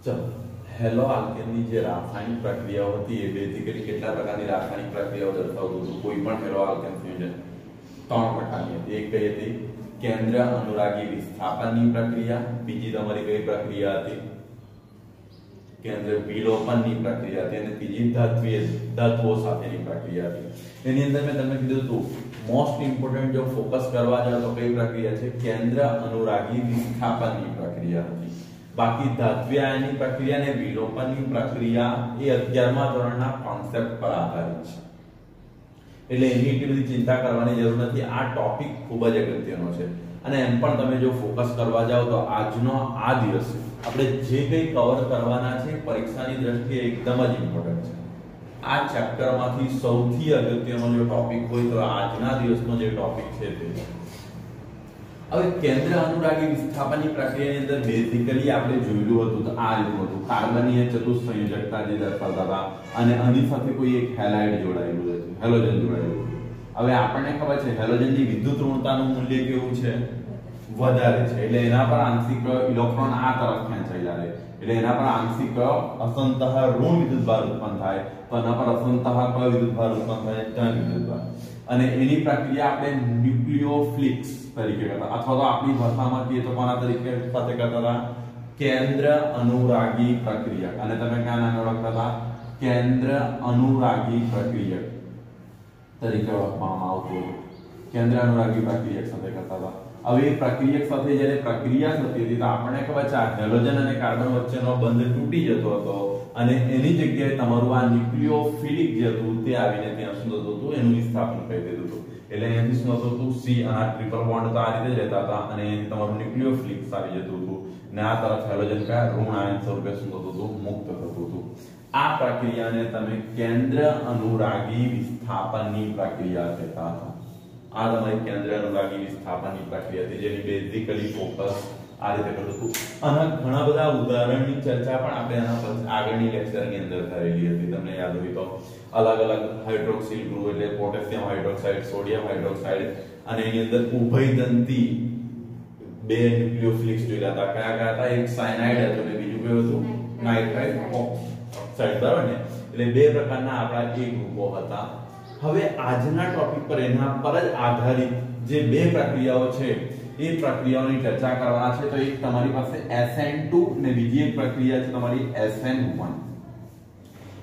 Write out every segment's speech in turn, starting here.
चलो हेलो आल्केनની જે રાસાયણિક પ્રક્રિયાઓ હતી એ બેઝિકલી કેટલા પ્રકારની રાસાયણિક પ્રક્રિયાઓ દર્શાવતું હતું કોઈ પણ હેલો આલ્કેન ફ્યુઝન ત્રણ પ્રકારની હતી એક કઈ હતી કેન્દ્ર અનુરાગી વિસ્થાપનની પ્રક્રિયા બીજી તમારી કઈ પ્રક્રિયા હતી કેન્દ્ર વિલોપનની પ્રક્રિયા હતી અને ત્રીજી ધાતુઓ સાથેની પ્રક્રિયા હતી એની અંદર મેં તમને કીધું હતું મોસ્ટ ઇમ્પોર્ટન્ટ જો ફોકસ કરવા જાવ તો કઈ પ્રક્રિયા છે કેન્દ્ર અનુરાગી વિસ્થાપનની પ્રક્રિયા હતી बाकी धात्वीय आयननी प्रक्रिया ने विलोपननी प्रक्रिया ए 11मा ધોરણના કોન્સેપ્ટ પર આધારિત છે એટલે એની એટલી બધી ચિંતા કરવાની જરૂર નથી આ ટોપિક ખૂબ જ અગત્યનો છે અને એમ પણ તમે જો ફોકસ કરવા જાવ તો આજનો આ દિવસ આપણે જે કંઈ કવર કરવાના છે પરીક્ષાની દ્રષ્ટિએ એકદમ જ ઇમ્પોર્ટન્ટ છે આ ચેપ્ટરમાંથી સૌથી અગત્યનો જો ટોપિક હોય તો આજના દિવસનો જે ટોપિક છે તે હવે કેન્દ્ર અનુરાગી વિસ્થાપનની પ્રક્રિયાની અંદર બેઝિકલી આપણે જોયું હતું તો આ રીતનું હતું કાર્બનીય ચતુઃસંયોજકતા જે દર્શાવતા હતા અને આની સાથે કોઈ એક હેલાઇડ જોડાયેલું છે હેલોજન જોડાયેલું હવે આપણને ખબર છે હેલોજનની વિદ્યુત ઋણતાનું મૂલ્ય કેવું છે વધારે છે એટલે એના પર આંશિક ઇલેક્ટ્રોન આ તરફ ખેંચાયેલા રહે એટલે એના પર આંશિક અસંતઃ ઋણ વિદ્યુતભાર ઉત્પન્ન થાય તો એના પર અસંતઃ કયો વિદ્યુતભાર ઉત્પન્ન થાય ધન વિદ્યુતભાર અને એની પ્રક્રિયા આપણે ન્યુક્લિયોફિલિક્સ તરીકે કરતા અથવા તો આપણી ભાષામાં કહીએ તો કોના તરીકે સાથે કરતા હતા કેન્દ્ર અનુરાગી પ્રક્રિયક અને તમે કયા નામે ઓળખતા હતા કેન્દ્ર અનુરાગી પ્રક્રિયક તરીકે ઓળખવામાં આવતું હતું કેન્દ્ર અનુરાગી પ્રક્રિયક સાથે કરતા હતા હવે એ પ્રક્રિયક સાથે જ્યારે પ્રક્રિયા થતી હતી તો આપણને ખબર છે આ હેલોજન અને કાર્બન વચ્ચેનો બંધ તૂટી જતો હતો અને એની જગ્યાએ તમારું આ ન્યુક્લિયોફિલિક જે હતું તે આવીને ત્યાં શું થતું હતું એનું વિસ્થાપન કરી દેતું હતું એટલે અહીંયાથી શું થતું હતું સી અને ટ્રિપલ બોન્ડ તો આ રીતે જ રહેતા હતા અને અહીંયાથી તમારું ન્યુક્લિયોફિલિક આવી જતું હતું અને આ તરફ હેલોજન કયા ઋણ આયન સ્વરૂપે શું થતું હતું મુક્ત થતું હતું આ પ્રક્રિયાને તમે કેન્દ્ર અનુરાગી વિસ્થાપનની પ્રક્રિયા કહેતા હતા આ તમારી કેન્દ્ર અનુરાગી વિસ્થાપનની પ્રક્રિયા હતી જેની બેઝિકલી ફોકસ આ રીતે કરતું હતું અને ઘણા બધા ઉદાહરણની ચર્ચા પણ આપણે આના પર આગળની લેક્ચરની અંદર કરેલી હતી તમને યાદ હોય તો અલગ અલગ હાઇડ્રોક્સિલ ગ્રુપ એટલે પોટેશિયમ હાઇડ્રોક્સાઇડ સોડિયમ હાઇડ્રોક્સાઇડ અને એની અંદર ઉભયદંતી બે ન્યુક્લિયોફિલિક્સ જોયેલા હતા કયા કયા હતા એક સાયનાઇડ હતું અને બીજું કયું હતું નાઇટ્રાઇલ ઓક્સાઇડ બરાબર ને એટલે બે પ્રકારના આપણા એ ગ્રુપો હતા હવે આજના ટોપિક પર એના પર જ આધારિત જે બે પ્રક્રિયાઓ છે એ પ્રક્રિયાઓની ચર્ચા કરવાના છે તો એક તમારી પાસે SN2 ને બીજી એક પ્રક્રિયા છે તમારી SN1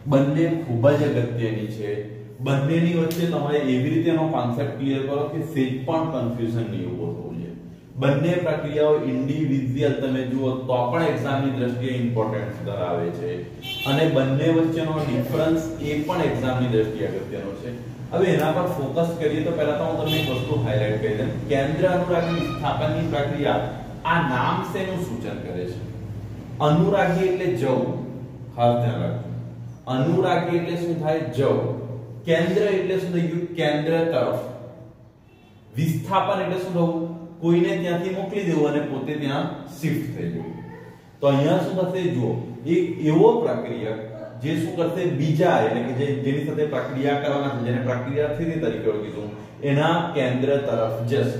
બંને ખૂબ જ અગત્યની છે બંનેની વચ્ચે તમારે એવી રીતે એનો કોન્સેપ્ટ ક્લિયર કરો કે સેજ પણ કન્ફ્યુઝન નહીં ઊભો થવું જોઈએ બંને પ્રક્રિયાઓ ઇન્ડિવિડ્યુઅલ તમે જુઓ તો પણ એક્ઝામની દ્રષ્ટિએ ઇમ્પોર્ટન્સ ધરાવે છે અને બંને વચ્ચેનો ડિફરન્સ એ પણ એક્ઝામની દ્રષ્ટિએ અગત્યનો છે હવે એના પર ફોકસ કરીએ તો પહેલા તો હું તમને એક વસ્તુ હાઇલાઇટ કરી દઉં કેન્દ્ર અનુરાગી વિસ્થાપનની પ્રક્રિયા આ નામ શેનું સૂચન કરે છે અનુરાગી એટલે જવું ખાસ ધ્યાન રાખજો અનુરાગી એટલે શું થાય જવું કેન્દ્ર એટલે શું થયું કેન્દ્ર તરફ વિસ્થાપન એટલે શું થવું કોઈને ત્યાંથી મોકલી દેવું અને પોતે ત્યાં શિફ્ટ થઈ જવું તો અહીંયા શું થશે જુઓ એક એવો પ્રક્રિયક જે શું કરશે બીજા એટલે કે જેની સાથે પ્રક્રિયા કરવાના છે જેને પ્રક્રિયા થતી તરીકે ઓળખીશું એના કેન્દ્ર તરફ જશે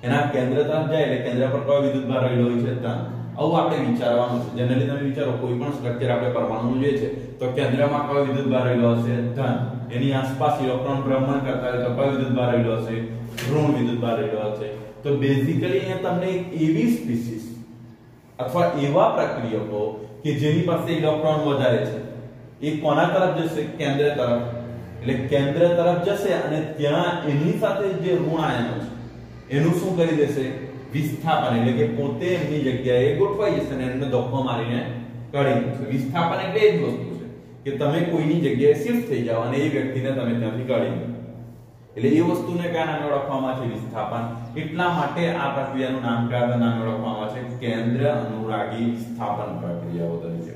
એના કેન્દ્ર તરફ જાય એટલે કેન્દ્ર પર કયો વિદ્યુતભાર રહેલો હોય છે ધન આવું આપણે વિચારવાનું છે જનરલી તમે વિચારો કોઈ પણ સ્ટ્રક્ચર આપણે પરમાણુ જોઈએ છે તો કેન્દ્રમાં કયો વિદ્યુતભાર રહેલો હશે ધન એની આસપાસ ઇલેક્ટ્રોન ભ્રમણ કરતા હોય તો કયો વિદ્યુતભાર રહેલો હશે ઋણ વિદ્યુતભાર રહેલો હશે તો બેઝિકલી અહીંયા તમને એક એવી સ્પીસીસ અથવા એવા પ્રક્રિયકો કે જેની પાસે ઇલેક્ટ્રોન વધારે છે એ કોના તરફ જશે કેન્દ્ર તરફ એટલે કેન્દ્ર તરફ જશે અને ત્યાં એની સાથે જે ઋણ આયનો છે એનું શું કરી દેશે વિસ્થાપન એટલે કે પોતે એમની જગ્યાએ ગોઠવાઈ જશે અને એમને ધક્કો મારીને કાઢી દેશે વિસ્થાપન એટલે એ જ વસ્તુ છે કે તમે કોઈની જગ્યાએ શિફ્ટ થઈ જાવ અને એ વ્યક્તિને તમે ત્યાંથી કાઢી દો એટલે એ વસ્તુને કયા નામે ઓળખવામાં છે વિસ્થાપન એટલા માટે આ પ્રક્રિયાનું નામ કયા નામે ઓળખવામાં છે કેન્દ્ર અનુરાગી વિસ્થાપન પ્રક્રિયાઓ તરીકે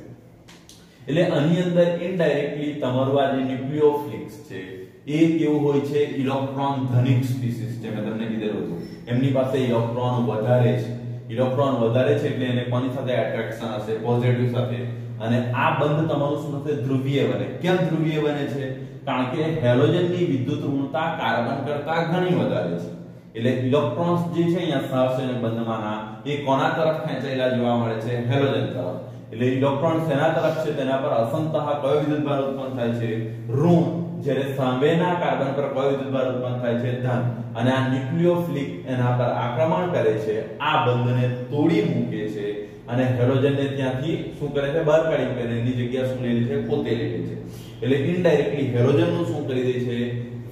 એટલે આની અંદર ઇનડાયરેક્ટલી તમારું આ જે ન્યુક્લિયોફિલિક્સ છે એ કેવું હોય છે ઇલેક્ટ્રોન ધનિક સ્પીસીસ છે મેં તમને કીધેલું હતું એમની પાસે ઇલેક્ટ્રોન વધારે છે ઇલેક્ટ્રોન વધારે છે એટલે એને કોની સાથે એટ્રેક્શન હશે પોઝિટિવ સાથે અને આ બંધ તમારું શું થશે ધ્રુવીય બને કેમ ધ્રુવીય બને છે કારણ કે હેલોજનની વિદ્યુત ઋણતા કાર્બન કરતા ઘણી વધારે છે એટલે ઇલેક્ટ્રોન્સ જે છે અહીંયા સહસંયોજક બંધમાંના એ કોના તરફ ખેંચાયેલા જોવા મળે છે હેલોજન તરફ એટલે ઇલેક્ટ્રોન શેના તરફ છે તેના પર અસંતઃ કયો વિદ્યુતભાર ઉત્પન્ન થાય છે ઋણ, જ્યારે સામેના કાર્બન પર કયો વિદ્યુતભાર ઉત્પન્ન થાય છે ધન, અને આ ન્યુક્લિયોફિલિક એના પર આક્રમણ કરે છે, આ બંધને તોડી મૂકે છે અને હેલોજનને ત્યાંથી શું કરે છે બહાર કાઢી મૂકે, એની જગ્યા શું લે છે પોતે લે છે, એટલે ઇનડાયરેક્ટલી હેલોજનનું શું કરી દે છે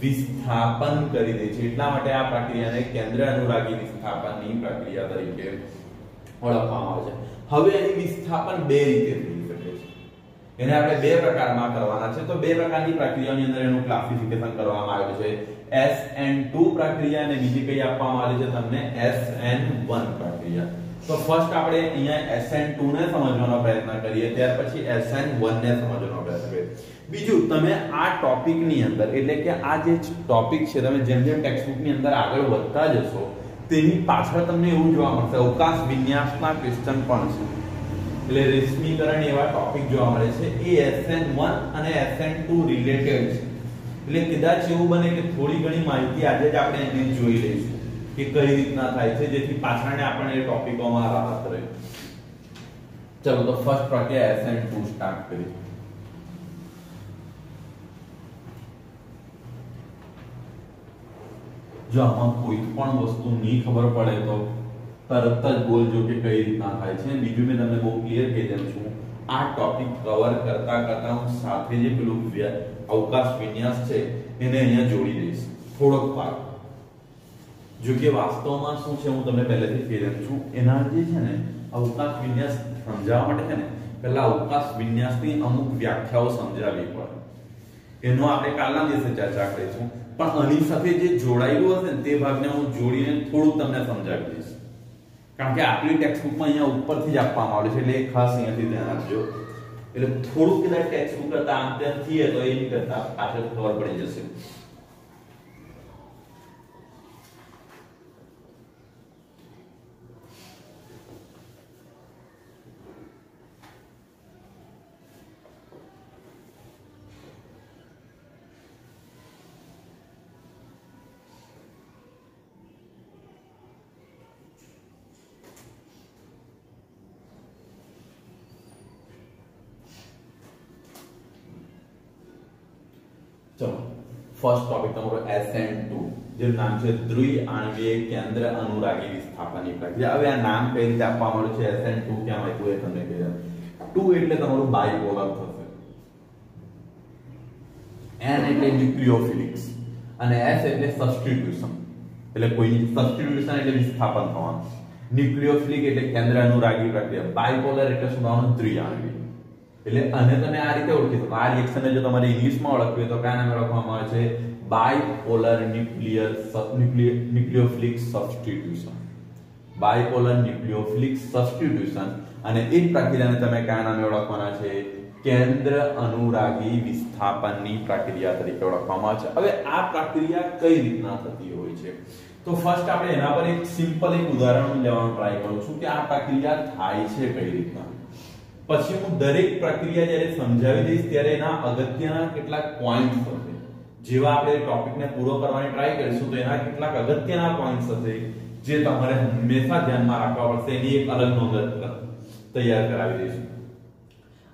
વિસ્થાપન કરી દે છે। એટલા માટે આ પ્રક્રિયાને કેન્દ્ર અનુરાગી વિસ્થાપનની પ્રક્રિયા તરીકે ઓળખવામાં આવે છે। હવે અહીં વિસ્થાપન બે રીતે થઈ શકે છે, એને આપણે બે પ્રકારમાં કરવાના છે। તો બે પ્રકારની પ્રક્રિયાઓની અંદર એનું ક્લાસિફિકેશન કરવામાં આવ્યું છે, SN2 પ્રક્રિયા અને બીજી કઈ આપવામાં આવી છે તમને SN1 પ્રક્રિયા। તો ફર્સ્ટ આપણે અહીંયા SN2 ને સમજવાનો પ્રયત્ન કરીએ, ત્યાર પછી SN1 ને સમજવાનો પ્રયત્ન કરીએ। બીજું, તમે આ ટોપિક ની અંદર એટલે કે આ જે ટોપિક છે તમે જેમ જેમ ટેક્સ્ટબુક ની અંદર આગળ વધતા જશો તેની પાછળ તમને એવું જોવા મળશે અવકાશ વિન્યાસના ક્વેશ્ચન પણ છે, એટલે રેશમીકરણ એવા ટોપિક જોવા મળે છે, એ SN1 અને SN2 રિલેટેડ છે। એટલે કદાચ એવું બને કે થોડી ઘણી માહિતી આજે જ આપણે એને જોઈ લઈશું કે કઈ રીતના થાય છે, જેથી પાછળને આપણે એ ટોપિકોમાં રાહત રહે। ચલો તો ફર્સ્ટ પ્રક્રિયા SN2 સ્ટાર્ટ કરીએ। જો આમાં કોઈ પણ વસ્તુ નહીં ખબર પડે તો તરત જ બોલજો કે કઈ રીતના થાય છે। બીજું મેં તમને બહુ ક્લિયર કહી દઉં છું, આ ટોપિક કવર કરતા કરતા હું સાથે જે પેલું અવકાશ વિન્યાસ છે એને અહીંયા જોડી દઈશ થોડોક ભાગ। જો કે વાસ્તવમાં શું છે હું તમને પહેલેથી કહી દઉં છું, એના જે છે ને અવકાશ વિન્યાસ સમજાવવા માટે છે ને પહેલા અવકાશ વિન્યાસની અમુક વ્યાખ્યાઓ સમજાવવી પડે, એનો આપણે કાલના દિવસે ચર્ચા કરીશું। પણ આની સાથે જે જોડાયેલું હશે ને તે ભાગને હું જોડીને થોડું તમને સમજાવી દઈશ, કારણ કે આપણી ટેક્સ્ટબુકમાં અહીંયા ઉપરથી જ આપવામાં આવેલું છે, એટલે ખાસ અહીંયાથી ધ્યાન આપજો। એટલે થોડુંક કદાચ ટેક્સ્ટબુક કરતા આમ તેમ થઈએ તો એ નહીં કરતા પાછળ ખબર પડી જશે। चलो फर्स्ट टॉपिक તમારો SN2 જેનું નામ છે દ્વિ આણ્વીય કેન્દ્ર અનુરાગી વિસ્થાપનની પ્રક્રિયા। હવે આ નામ કઈ રીતે આપવામાં આવ્યું છે SN2 કેમ આપ્યું એ તમને કહી દઉં। 2 એટલે તમારું બાયપોલર થશે, N એટલે ન્યુક્લિયોફિલિક્સ અને S એટલે સબસ્ટિટ્યુશન, એટલે કોઈની સબસ્ટિટ્યુશન એટલે વિસ્થાપન થવાનું, ન્યુક્લિયોફિલિક એટલે કેન્દ્ર અનુરાગી પ્રક્રિયા, બાયપોલર એટલે શું થવાનું દ્વિ આણ્વીય। એટલે આને તમે આ રીતે ઓળખી શકો। આ રિએક્શનને જો તમારે ઇંગ્લિશમાં ઓળખવી હોય તો કયા નામે ઓળખવામાં આવે છે બાયપોલર ન્યુક્લિયોફિલિક સબસ્ટિટ્યુશન, બાયપોલર ન્યુક્લિયોફિલિક સબસ્ટિટ્યુશન। અને એ પ્રક્રિયાને તમે કયા નામે ઓળખવાના છે કેન્દ્ર અનુરાગી વિસ્થાપનની પ્રક્રિયા તરીકે ઓળખવામાં આવે છે। હવે આ પ્રક્રિયા કઈ રીતના થતી હોય છે તો ફર્સ્ટ આપણે એના પર એક સિમ્પલ એક ઉદાહરણ લેવાનું ટ્રાય કરું છું કે આ પ્રક્રિયા થાય છે કઈ રીતના, પછી હું દરેક પ્રક્રિયા જ્યારે સમજાવી દઈશ ત્યારે એના અગત્યના કેટલાક પોઈન્ટ્સ હશે, જેવા આપણે ટોપિકને પૂરો કરવાની ટ્રાય કરીશું તો એના કેટલાક અગત્યના પોઈન્ટ્સ હશે જે તમારે હંમેશા ધ્યાનમાં રાખવા પડશે, એની એક અલગ નોંધ તૈયાર કરાવી દઈશું।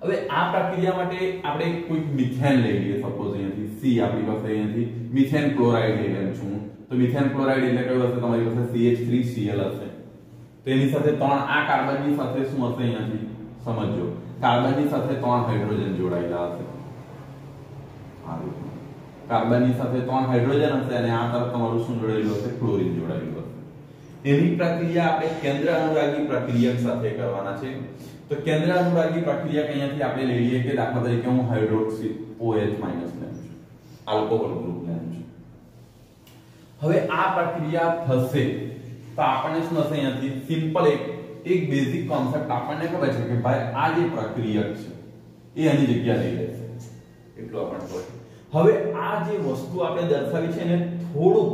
હવે આ પ્રક્રિયા માટે આપણે કોઈ મિથેન લઈ લઈએ, સપોઝ અહીંયાથી C આપણી પાસે અહીંયાથી મિથેન ક્લોરાઇડ લઈ લઉં છું, તો મિથેન ક્લોરાઇડ એટલે કયું હશે તમારી પાસે CH3Cl હશે, તો એની સાથે 3 આ કાર્બનની સાથે શું હશે અહીંયાથી समझो कार्बनની સાથે 3 હાઇડ્રોજન જોડાયેલા હશે, કાર્બનની સાથે 3 હાઇડ્રોજન હશે અને આ તરફ તમારું શું જોડાયેલું હશે ક્લોરીન જોડાયેલું હશે। એની પ્રક્રિયા આપણે કેન્દ્ર અનુરાગી પ્રક્રિયક સાથે કરવાના છે। તો કેન્દ્ર અનુરાગી પ્રક્રિયા અહીંયાથી આપણે લઈ લઈએ કે દાખલા તરીકે હું હાઇડ્રોક્સી OH- લઉં છું, આલ્કોહોલ ગ્રુપ લઉં છું। હવે આ પ્રક્રિયા થશે તો આપણને શું હશે અહીંયાથી સિમ્પલ એક બેઝિક કોન્સેપ્ટ આપણને ખબર છે કે ભાઈ આ જે પ્રક્રિયક છે એ આની જગ્યા લઈ લેશે, એટલું આપણને ખબર છે। હવે આ જે વસ્તુ આપણે દર્શાવી છે એને થોડું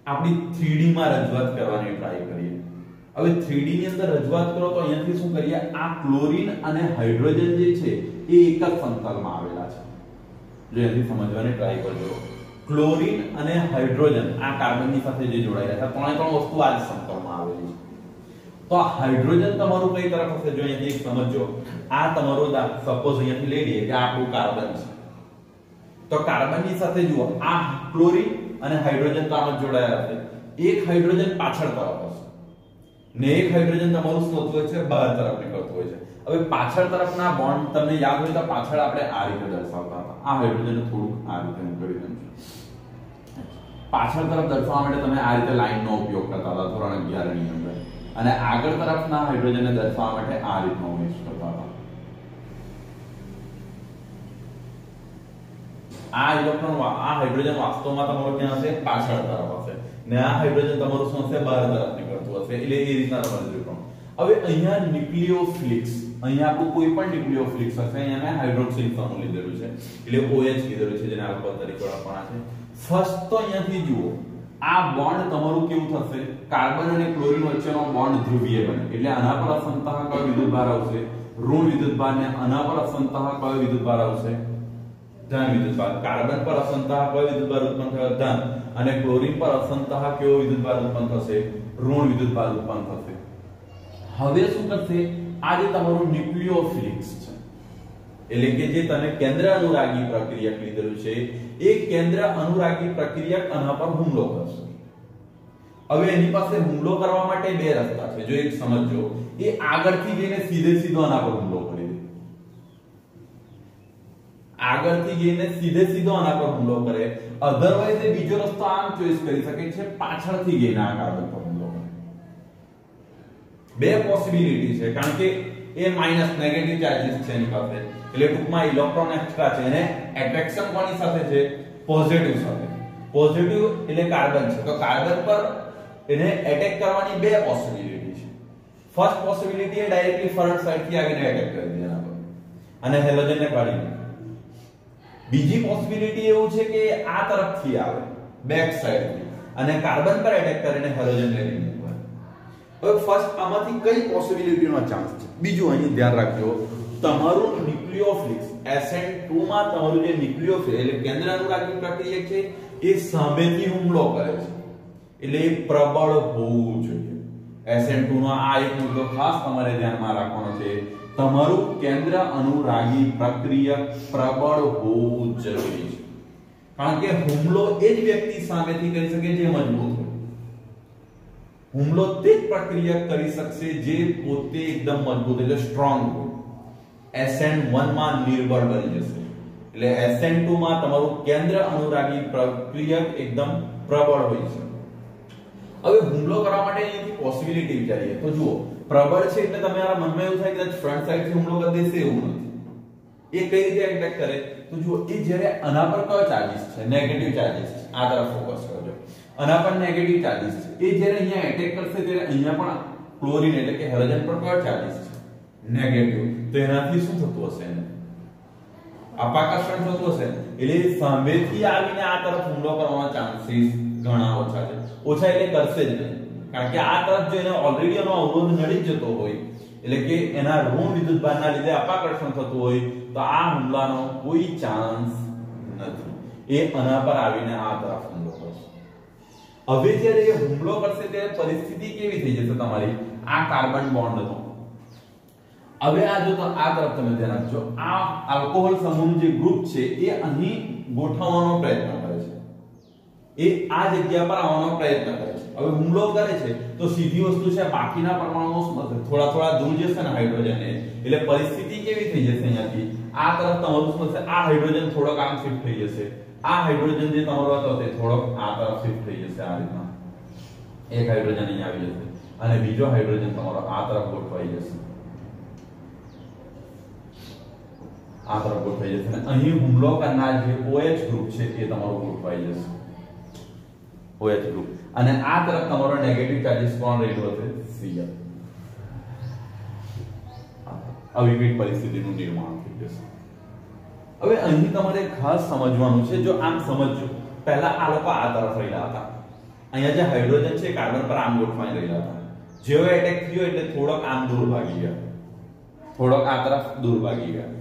આપણી 3D માં રજૂઆત કરવાની ટ્રાય કરીએ। હવે 3D ની અંદર રજૂઆત કરો તો અહીંયાથી શું કરીએ, આ ક્લોરીન અને હાઇડ્રોજન જે છે એ એક જ સમતલમાં આવેલા છે, જો અહીંયાથી સમજવાની ટ્રાય કરજો। ક્લોરીન અને હાઇડ્રોજન આ કાર્બનની સાથે જે જોડાયેલા છે, ત્રણે ત્રણ વસ્તુ આ જ સમતલમાં આવેલી છે। તો આ હાઇડ્રોજન તમારું કઈ તરફ હશે? જો અહીંથી એક સમજો, આ તમારો સપોઝ અહીંયાથી લઈ લઈએ કે આ આપણું કાર્બન છે, તો કાર્બનની સાથે જુઓ આ ક્લોરીન અને હાઇડ્રોજન તો આમ જ જોડાયેલા છે. એક હાઇડ્રોજન પાછળ તરફ હશે ને એક હાઇડ્રોજન તમારું શું થતું હોય છે? બહાર તરફ નીકળતું હોય છે. હવે પાછળ તરફના બોન્ડ તમને યાદ હોય તો પાછળ આપણે આ રીતે દર્શાવતા હતા. આ હાઇડ્રોજન થોડું આ રીતે હું કરી દઉં છું. પાછળ તરફ દર્શાવવા માટે તમે આ રીતે લાઈનનો ઉપયોગ કરતા હતા ધોરણ 11 ની અંદર, અને આગળ તરફના હાઇડ્રોજનને દર્શાવવા માટે આ રીતનો ઉપયોગ કરતા હતા. આ ઇલેક્ટ્રોન આ હાઇડ્રોજન વાસ્તવમાં તમારું ક્યાં હશે? પાછળ તરફ હશે, ને આ હાઇડ્રોજન તમારું શું હશે? બહાર તરફ નીકળતું હશે. એટલે એ રીતના તમારે ઇલેક્ટ્રોન. હવે અહીંયા ન્યુક્લિયોફિલિક્સ, અહીંયા આપણું કોઈ પણ ન્યુક્લિયોફિલિક્સ હશે, અહીંયા મેં હાઇડ્રોક્સિલ સમૂહ લીધેલું છે એટલે OH લીધેલું છે, જેને આલ્કોહોલ તરીકે ઓળખવાના છે. ફર્સ્ટ તો અહીંયાથી જુઓ આ બોન્ડ તમારું કેવું થશે? કાર્બન અને ક્લોરીન વચ્ચેનો બોન્ડ ધ્રુવીય બને એટલે આના પર અસંતઃ કયો વિદ્યુતભાર આવશે? ઋણ વિદ્યુતભાર. ને આના પર અસંતઃ કયો વિદ્યુતભાર આવશે? ધન વિદ્યુતભાર. કાર્બન પર અસંતઃ કયો વિદ્યુતભાર ઉત્પન્ન થયો? ધન. અને ક્લોરીન પર અસંતઃ કયો વિદ્યુતભાર ઉત્પન્ન થશે? ઋણ વિદ્યુતભાર ઉત્પન્ન થશે. હવે શું કરશે? આ જે તમારું ન્યુક્લિયોફિલિક્સ છે એટલે કે જે તમે કેન્દ્ર અનુરાગી પ્રક્રિયક લીધેલું છે, એ કેન્દ્ર અનુરાગી પ્રક્રિયક આના પર હુમલો કરશે. હવે એની પાસે હુમલો કરવા માટે બે રસ્તા છે. જો એક સમજો, એ આગળથી જઈને સીધો આના પર હુમલો કરી દે. આગળથી જઈને સીધો આના પર હુમલો કરે. અધરવાઇઝ એ બીજો રસ્તો આમ ચોઈસ કરી શકે છે, પાછળથી જઈને આ કાર્બન પર હુમલો કરે. બે પોસિબિલિટી છે, કારણ કે એ માઈનસ નેગેટિવ ચાર્જીસ છે એની પાસે, એટલે ટૂંકમાં ઇલેક્ટ્રોન એક્સ્ટ્રા છે. અને એટ્રેક્શન કોની સાથે છે? પોઝિટિવ સાથે. પોઝિટિવ એટલે કાર્બન છે, તો કાર્બન પર એને એટેક કરવાની બે પોસિબિલિટી છે. ફર્સ્ટ પોસિબિલિટી એ ડાયરેક્ટલી ફ્રન્ટ સાઈડ થી આવીને એટેક કરી દે એના પર અને હેલોજનને કાઢી દે. બીજી પોસિબિલિટી એવું છે કે આ તરફથી આવે બેક સાઈડથી અને કાર્બન પર એટેક કરીને હેલોજન લઈ લે. હવે ફર્સ્ટ આમાંથી કઈ પોસિબિલિટીનો ચાન્સ છે? બીજું અહીં ધ્યાન રાખજો, તમારું ન્યુક્લિયોફિલિક્સ SN2 માં તમારું જે ન્યુક્લિયોફિલ એટલે કેન્દ્ર અનુરાગી પ્રક્રિયક છે, એ સામેથી હુમલો કરે છે એટલે એ પ્રબળ હોવું જોઈએ. SN2 નો આ એક મુદ્દો ખાસ તમારે ધ્યાનમાં રાખવાનો છે. તમારું કેન્દ્ર અનુરાગી પ્રક્રિયક પ્રબળ હોવું જરૂરી છે, કારણ કે હુમલો એ જ વ્યક્તિ સામેથી કરી શકે જે મજબૂત હોય. હુમલો તે જ પ્રક્રિયક કરી શકશે જે પોતે એકદમ મજબૂત એટલે સ્ટ્રોંગ હોય. SN1 માં નિર્બળ બની જશે એટલે SN2 માં તમારું કેન્દ્ર અનુરાગી પ્રક્રિયક એકદમ પ્રબળ હોય છે. હવે હુમલો કરવા માટે અહીંથી પોસિબિલિટી વિચારીએ તો જુઓ, પ્રબળ છે એટલે તમારા મનમાં એવું થાય કે ફ્રન્ટ સાઈડ થી હુમલો કરી દેશે, એવું નથી. એ કઈ રીતે એટેક કરે તો જુઓ, એ જ્યારે આના પર કયો ચાર્જીસ છે? નેગેટિવ ચાર્જીસ છે. આ તરફ ફોકસ કરજો. આના પર નેગેટિવ ચાર્જીસ છે. એ જ્યારે અહીંયા એટેક કરશે ત્યારે અહીંયા પણ ક્લોરીન એટલે કે હેલોજન પર કયો ચાર્જીસ છે? નેગેટિવ. તો એનાથી શું થતું હશે? એને અપાકર્ષણ થતું હશે એટલે સામેથી આવીને આ તરફ હુમલો કરવાનો ચાન્સીસ ઘણા ઓછા છે. ઓછા એટલે કરશે જ નહીં, કારણ કે આ તરફ જો એને ઓલરેડી એનો અવરોધ નડી જતો હોય એટલે કે એના ઋણ વિદ્યુતભારના લીધે અપાકર્ષણ થતું હોય તો આ હુમલાનો કોઈ ચાન્સ નથી. એ આના પર આવીને આ તરફ હુમલો કરશે. હવે જ્યારે એ હુમલો કરશે ત્યારે પરિસ્થિતિ કેવી થઈ જશે તમારી? આ કાર્બન બોન્ડ હતો. હવે આ જો તો આ તરફ તમે ધ્યાન આપજો, આ આલ્કોહોલ સમૂહનું જે ગ્રુપ છે એ અહીં ગોઠવવાનો પ્રયત્ન કરે છે. એ આ જગ્યા પર આવવાનો પ્રયત્ન કરે છે. હવે હુમલો કરે છે તો સીધી વસ્તુ છે, બાકીના પરમાણુઓ થોડા થોડા દૂર જશે ને હાઇડ્રોજન એટલે પરિસ્થિતિ કેવી થઈ જશે? અહીંયાથી આ તરફ તમારું શું થશે? આ હાઇડ્રોજન થોડોક આમ શિફ્ટ થઈ જશે. આ હાઇડ્રોજન જે તમારો હતો તે થોડોક આ તરફ શિફ્ટ થઈ જશે. આ રીતના એક હાઇડ્રોજન અહીંયા આવી જશે અને બીજો હાઇડ્રોજન તમારો આ તરફ ગોઠવાઈ જશે. આ તરફ ગોઠવાઈ જશે અને અહીં હુમલો કરનાર જે OH ગ્રુપ છે એ તમારો ગોઠવાઈ જશે. OH group. અને આ તરફ તમારો નેગેટિવ ચાર્જીસ કોણ રહેલો છે? Cl. આવી કઈ પરિસ્થિતિનું નિર્માણ થઈ જશે. હવે અહીં તમારે ખાસ સમજવાનું છે, જો આમ સમજજો, પહેલા આ લોકો આ તરફ રહેલા હતા, અહીંયા જે હાઇડ્રોજન છે કાર્બન પર આમ ગોઠવાઈ રહેલા હતા. જેવો એટેક થયો એટલે થોડોક આમ દૂર ભાગી ગયા, થોડોક આ તરફ દૂર ભાગી ગયા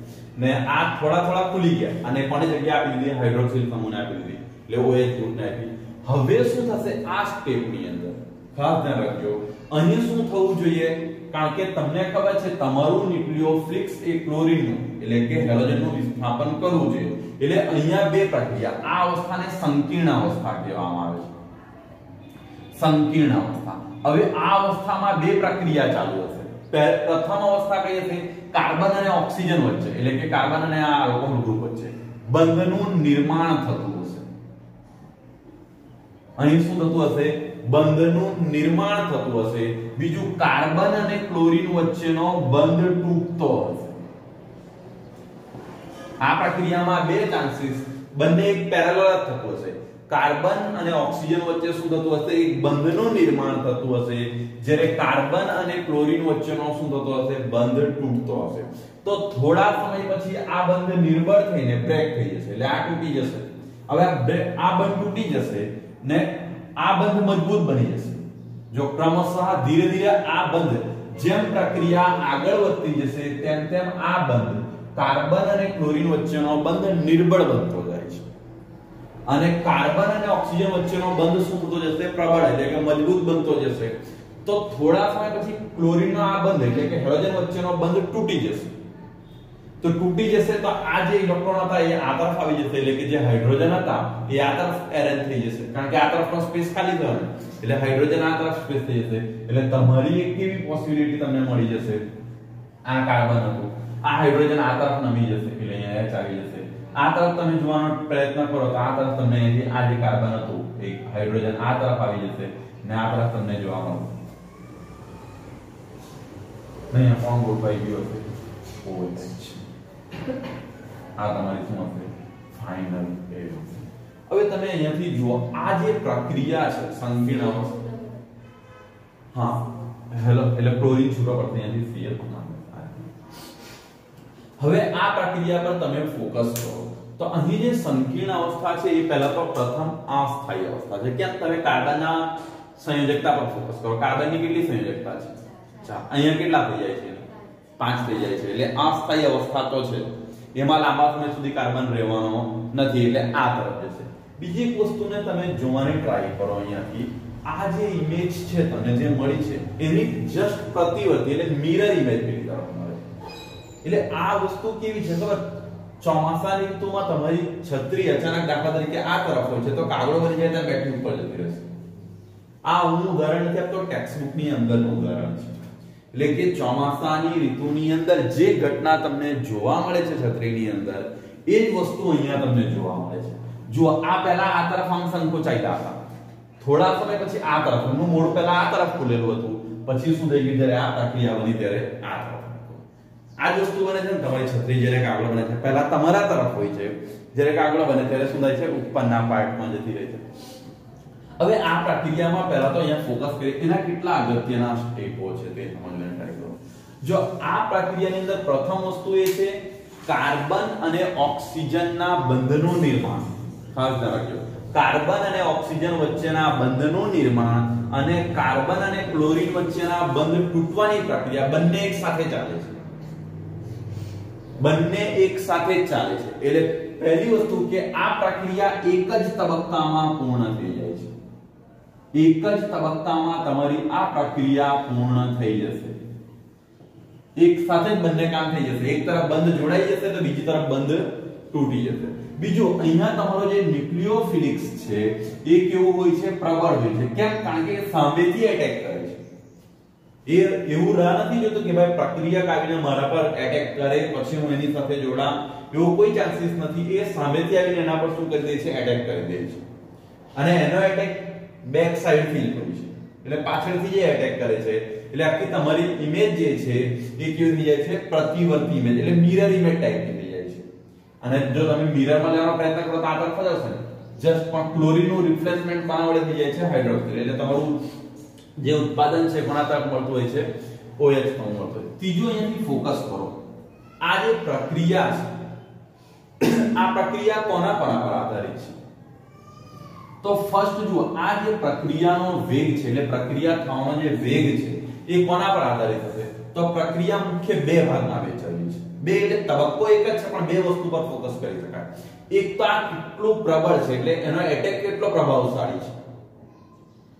ને આ થોડા થોડા ખુલી ગયા અને કોની જગ્યા આપી દીધી? હાઇડ્રોક્સિલ સમૂહને આપી દીધી એટલે OH ગ્રુપને આપી. હવે શું થશે? આ સ્ટેપની અંદર ખાસ ધ્યાન રાખજો, અહીં શું થવું જોઈએ? કારણ કે તમને ખબર છે તમારું ન્યુક્લિયોફિલિક્સ એ ક્લોરીનનું એટલે કે હેલોજનનું વિસ્થાપન કરવું જોઈએ. એટલે અહીંયા બે પ્રક્રિયા, આ અવસ્થાને સંકીર્ણ અવસ્થા કહેવામાં આવે છે. સંકીર્ણ અવસ્થા. હવે આ અવસ્થામાં બે પ્રક્રિયા ચાલુ હશે. પ્રથમ અવસ્થા કઈ હશે? કાર્બન અને ઓક્સિજન વચ્ચે એટલે કે કાર્બન અને આ આલ્કોહોલ ગ્રુપ વચ્ચે બંધનું નિર્માણ થતું હશે. અહીં શું થતું હશે? બંધનું નિર્માણ થતું હશે. બીજું કાર્બન અને ક્લોરીન વચ્ચેનો બંધ તૂટતો હશે. આ પ્રક્રિયામાં બે ચાન્સીસ, બંને એક પેરેલલ થતું હશે. કાર્બન અને ઓક્સિજન વચ્ચે શું થતું હશે? એક બંધનું નિર્માણ થતું હશે, જ્યારે કાર્બન અને ક્લોરીન વચ્ચેનો શું થતો હશે? બંધ તૂટતો હશે. તો થોડા સમય પછી આ બંધ નિર્બળ થઈને બ્રેક થઈ જશે, એટલે આ તૂટી જશે. હવે આ બંધ તૂટી જશે ને આ બંધ મજબૂત બની જશે. જો ક્રમશઃ ધીરે ધીરે આ બંધ, જેમ પ્રક્રિયા આગળ વધતી જશે તેમ તેમ આ બંધ કાર્બન અને ક્લોરીન વચ્ચેનો બંધ નિર્બળ બનતો જાય છે, અને કાર્બન અને ઓક્સિજન વચ્ચેનો બંધ શું થતો જશે? પ્રબળ એટલે કે મજબૂત બનતો જશે. તો થોડા સમય પછી ક્લોરીનનો આ બંધ એટલે કે હેલોજન વચ્ચેનો બંધ તૂટી જશે. તો તૂટી જશે તો આ જે ઇલેક્ટ્રોન હતા એ આ તરફ આવી જશે, એટલે કે જે હાઇડ્રોજન હતા એ આ તરફ એરેન્જ થઈ જશે, કારણ કે આ તરફનો સ્પેસ ખાલી થવાનો, એટલે હાઇડ્રોજન આ તરફ સ્પેસ થઈ જશે. એટલે તમારી એક કેવી પોસિબિલિટી તમને મળી જશે? આ કાર્બન હતું, આ હાઇડ્રોજન આ તરફ નમી જશે, એટલે અહીંયા H આવી જશે. આ તરફ તમે જોવાનો પ્રયત્ન કરો તો આ તરફ તમને અહીંથી આ જે કાર્બન હતું એક હાઇડ્રોજન આ તરફ આવી જશે, ને આ તરફ તમને જોવા મળશે નહીં કોણ ગોઠવાઈ ગયો હશે? OH. આ તમારી શું હશે? ફાઇનલ એ. હવે તમે અહીંયાથી જુઓ આ જે પ્રક્રિયા છે સંકીર્ણ અવસ્થા, હા હેલો એટલે ક્લોરીન છૂટો પડશે અહીંયાથી Cl. હવે આ પ્રક્રિયા પર તમે ફોકસ કરો તો અહીં જે સંકીર્ણ અવસ્થા છે એ પહેલા તો પ્રથમ અસ્થાયી અવસ્થા છે. કેમ? તમે કાર્બનના સંયોજકતા પર ફોકસ કરો. કાર્બનની કેટલી સંયોજકતા છે? 4. અહીંયા કેટલા થઈ જાય છે? 5 થઈ જાય છે. એટલે અસ્થાયી અવસ્થા તો છે, એમાં લાંબા સમય સુધી કાર્બન રહેવાનો નથી, એટલે આ તરફ જશે. બીજી એક વસ્તુને તમે જોવાની ટ્રાય કરો. અહીંયાથી આ જે ઇમેજ છે તમને જે મળી છે એની જસ્ટ પ્રતિવર્તી એટલે મિરર ઇમેજ પેલી તરફ મળે. એટલે આ વસ્તુ કેવી છે ખબર? ચોમાસાની ઋતુમાં તમારી છત્રી અચાનક દાખલા તરીકે આ તરફ હોય છે તો કાગળો બની જાય ત્યાં બેટરી ઉપર જતી રહેશે. આ હું ઉદાહરણ નથી આપતો, ટેક્સ્ટબુક ની અંદરનું ઉદાહરણ છે. એટલે કે ચોમાસાની ઋતુની અંદર જે ઘટના તમને જોવા મળે છે છત્રીની અંદર એ જ વસ્તુ અહીંયા તમને જોવા મળે છે. જો આ પહેલા આ તરફ આમ સંકોચાયેલા હતા, થોડા સમય પછી આ તરફ, એનું મોઢું પહેલા આ તરફ ખુલેલું હતું, પછી શું થઈ ગયું? જ્યારે આ પ્રક્રિયા બની ત્યારે આ તરફ. આ જ વસ્તુ બને છે ને તમારી છત્રી જ્યારે કાગળ બને છે પહેલા તમારા તરફ હોય છે, જ્યારે કાગળ બને ત્યારે શું થાય છે? ઉપરના પાર્ટમાં જતી રહે છે. હવે આ પ્રક્રિયામાં પહેલા તો અહીંયા ફોકસ કરીએ એના કેટલા અગત્યના સ્ટેપો છે તે સમજવાની ટ્રાય કરો. જો આ પ્રક્રિયાની અંદર પ્રથમ વસ્તુ એ છે કાર્બન અને ઓક્સિજનના બંધનું નિર્માણ. ખાસ ધ્યાન રાખજો, કાર્બન અને ઓક્સિજન વચ્ચેના બંધનું નિર્માણ અને કાર્બન અને ક્લોરીન વચ્ચેના બંધ તૂટવાની પ્રક્રિયા બંને એક સાથે ચાલે છે. બંને એક સાથે ચાલે છે. એટલે પહેલી વસ્તુ કે આ પ્રક્રિયા એક જ તબક્કામાં પૂર્ણ થઈ જાય છે. એક જ તબક્કામાં તમારી આ પ્રક્રિયા પૂર્ણ થઈ જશે. એક સાથે જ બંને કામ થઈ જશે. એક તરફ બંધ જોડાઈ જશે તો બીજી તરફ બંધ તૂટી જશે. બીજું અહીંયા તમારો જે ન્યુક્લિયોફિલિક્સ છે એ કેવું હોય છે? પ્રબળ હોય છે. કેમ? કારણ કે સામેથી એટેક કરે છે. એ એવું રાહ નથી જોતો કે ભાઈ પ્રક્રિયા આવીને મારા પર એટેક કરે પછી હું એની સાથે જોડામ, એવો કોઈ ચાન્સીસ નથી. એ સામેથી આવીને એના પર શું કરી દે છે? એટેક કરી દે છે. અને એનો એટેક બેક સાઈડ થી હોય છે, એટલે પાછળથી જે એટેક કરે છે એટલે આખી તમારી ઇમેજ જે છે એ કેવી થઈ જાય છે? પ્રતિવર્તી ઇમેજ એટલે મિરર ઇમેજ ટાઈપની થઈ જાય છે. અને જો તમે મિરરમાં લેવાનો પ્રયત્ન કરો તો આ તરફ જ આવશે ને, જસ્ટ પણ ક્લોરીનનું રિપ્લેસમેન્ટ કોના વડે થઈ જાય છે? હાઇડ્રોક્સિલ. એટલે તમારું જે ઉત્પાદન છે કોના તરફ મળતું હોય છે? OH તરફ મળતું હોય. ત્રીજું અહીંયાથી ફોકસ કરો. આ જે પ્રક્રિયા છે આ પ્રક્રિયા કોના પર આધારિત છે? તો ફર્સ્ટ જુઓ, આ જે પ્રક્રિયાનો વેગ છે એટલે પ્રક્રિયા થવાનો જે વેગ છે એ કોના પર આધારિત હશે? તો પ્રક્રિયા મુખ્ય બે ભાગમાં વહેંચાયેલી છે. બે એટલે તબક્કો એક જ છે પણ બે વસ્તુ પર ફોકસ કરી શકાય. એક તો આ કેટલું પ્રબળ છે એટલે એનો એટેક કેટલો પ્રભાવશાળી છે.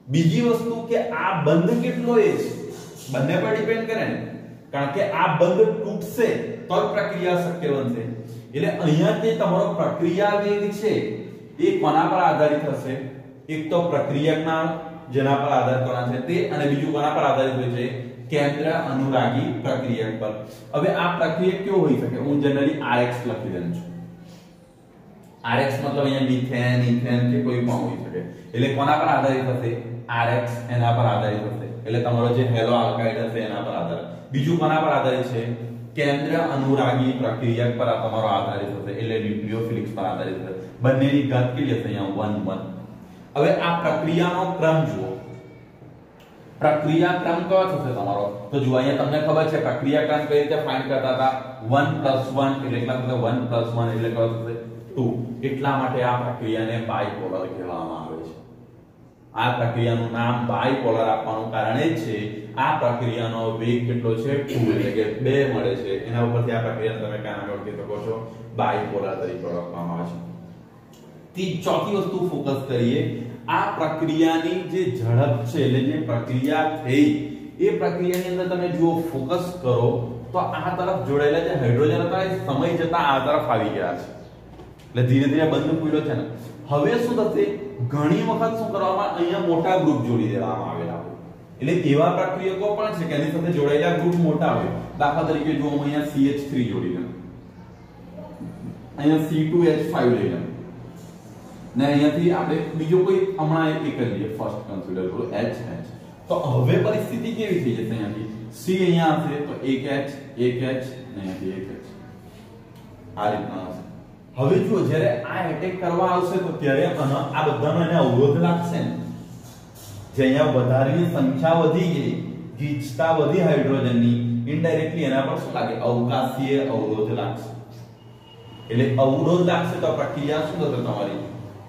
બીજી વસ્તુ કે આ બંધ કેટલો એ છે, બંને પર ડિપેન્ડ કરે ને, કારણ કે આ બંધ તૂટશે તો પ્રક્રિયા શક્ય બનશે. એટલે અહીંયા જે તમારો પ્રક્રિયા વેગ છે એ કોના પર આધારિત હશે? એક તો પ્રક્રિયકના જેના પર આધાર કોના છે તે, અને બીજું કોના પર આધારિત હોય છે? કેન્દ્ર અનુરાગી પ્રક્રિયક પર. હવે આ પ્રક્રિયક કેવો હોઈ શકે? હું જનરલી Rx લખી દઉં છું. Rx મતલબ અહીંયા મિથેન, ઇથેન કે કોઈ પણ હોઈ શકે. એટલે કોના પર આધારિત હશે? Rx એના પર આધારિત હશે. એટલે તમારો જે હેલો આલ્કાઇડ હશે એના પર આધારિત. બીજું કોના પર આધારિત છે? કેન્દ્ર અનુરાગી પ્રક્રિયક પર તમારો આધારિત હશે. એટલે ન્યુક્લિયોફિલિક્સ પર આધારિત હશે. બંનેની ઘાત કેટલી હશે? અહીંયા 1 1. હવે આ પ્રક્રિયાનો ક્રમ જુઓ. પ્રક્રિયા ક્રમ કયો થશે તમારો? તો જો અહીંયા તમને ખબર છે પ્રક્રિયા ક્રમ કઈ રીતે ફાઇન્ડ કરતા હતા? 1 + 1 એટલે કેટલા થશે? 1 + 1 એટલે કયો થશે? 2. એટલા માટે આ પ્રક્રિયાને બાયપોલર કહેવામાં આવે છે. આ પ્રક્રિયાનું નામ બાયપોલર આપવાનું કારણ એ છે આ પ્રક્રિયાનો વેગ કેટલો છે? 2 એટલે કે 2 મળે છે. એના ઉપરથી આ પ્રક્રિયાને તમે કયા નામે ઓળખી શકો છો? બાયપોલર તરીકે ઓળખવામાં આવે છે. ચોથી વસ્તુ ફોકસ કરીએ. આ પ્રક્રિયાની જે ઝડપ છે એટલે જે પ્રક્રિયા થઈ એ પ્રક્રિયાની અંદર તમે જુઓ ફોકસ કરો તો આ તરફ જોડાયેલા જે હાઇડ્રોજન હતા એ સમય જતા આ તરફ આવી ગયા છે. એટલે ધીરે ધીરે બંધ ખુલ્યો છે ને. હવે શું થશે? ઘણી વખત શું કરવામાં? અહીંયા મોટા ગ્રુપ જોડી દેવામાં આવેલા હોય. એટલે એવા પ્રક્રિયકો પણ છે કે એની સાથે જોડાયેલા ગ્રુપ મોટા હોય. દાખલા તરીકે જો હું અહીંયા CH3 જોડી લઉં, અહીંયા C2H5 લઈ લઉં, ને અહીંયાથી આપણે બીજો કોઈ હમણાં એક જ લઈએ, ફર્સ્ટ કન્સિડર કરો HH. તો હવે પરિસ્થિતિ કેવી થઈ જશે? અહીંયાથી C અહીંયા હશે તો એક H, એક H, ને અહીંયાથી એક H. આ રીતના હશે. હવે જુઓ જ્યારે આ એટેક કરવા આવશે તો ત્યારે આ બધાનો એને અવરોધ લાગશે ને. જે અહીંયા વધારેની સંખ્યા વધી ગઈ, ગીચતા વધી હાઇડ્રોજનની, ઇનડાયરેક્ટલી એના પર શું લાગે? અવકાશીય અવરોધ લાગશે. એટલે અવરોધ લાગશે તો પ્રક્રિયા શું થશે? તમારી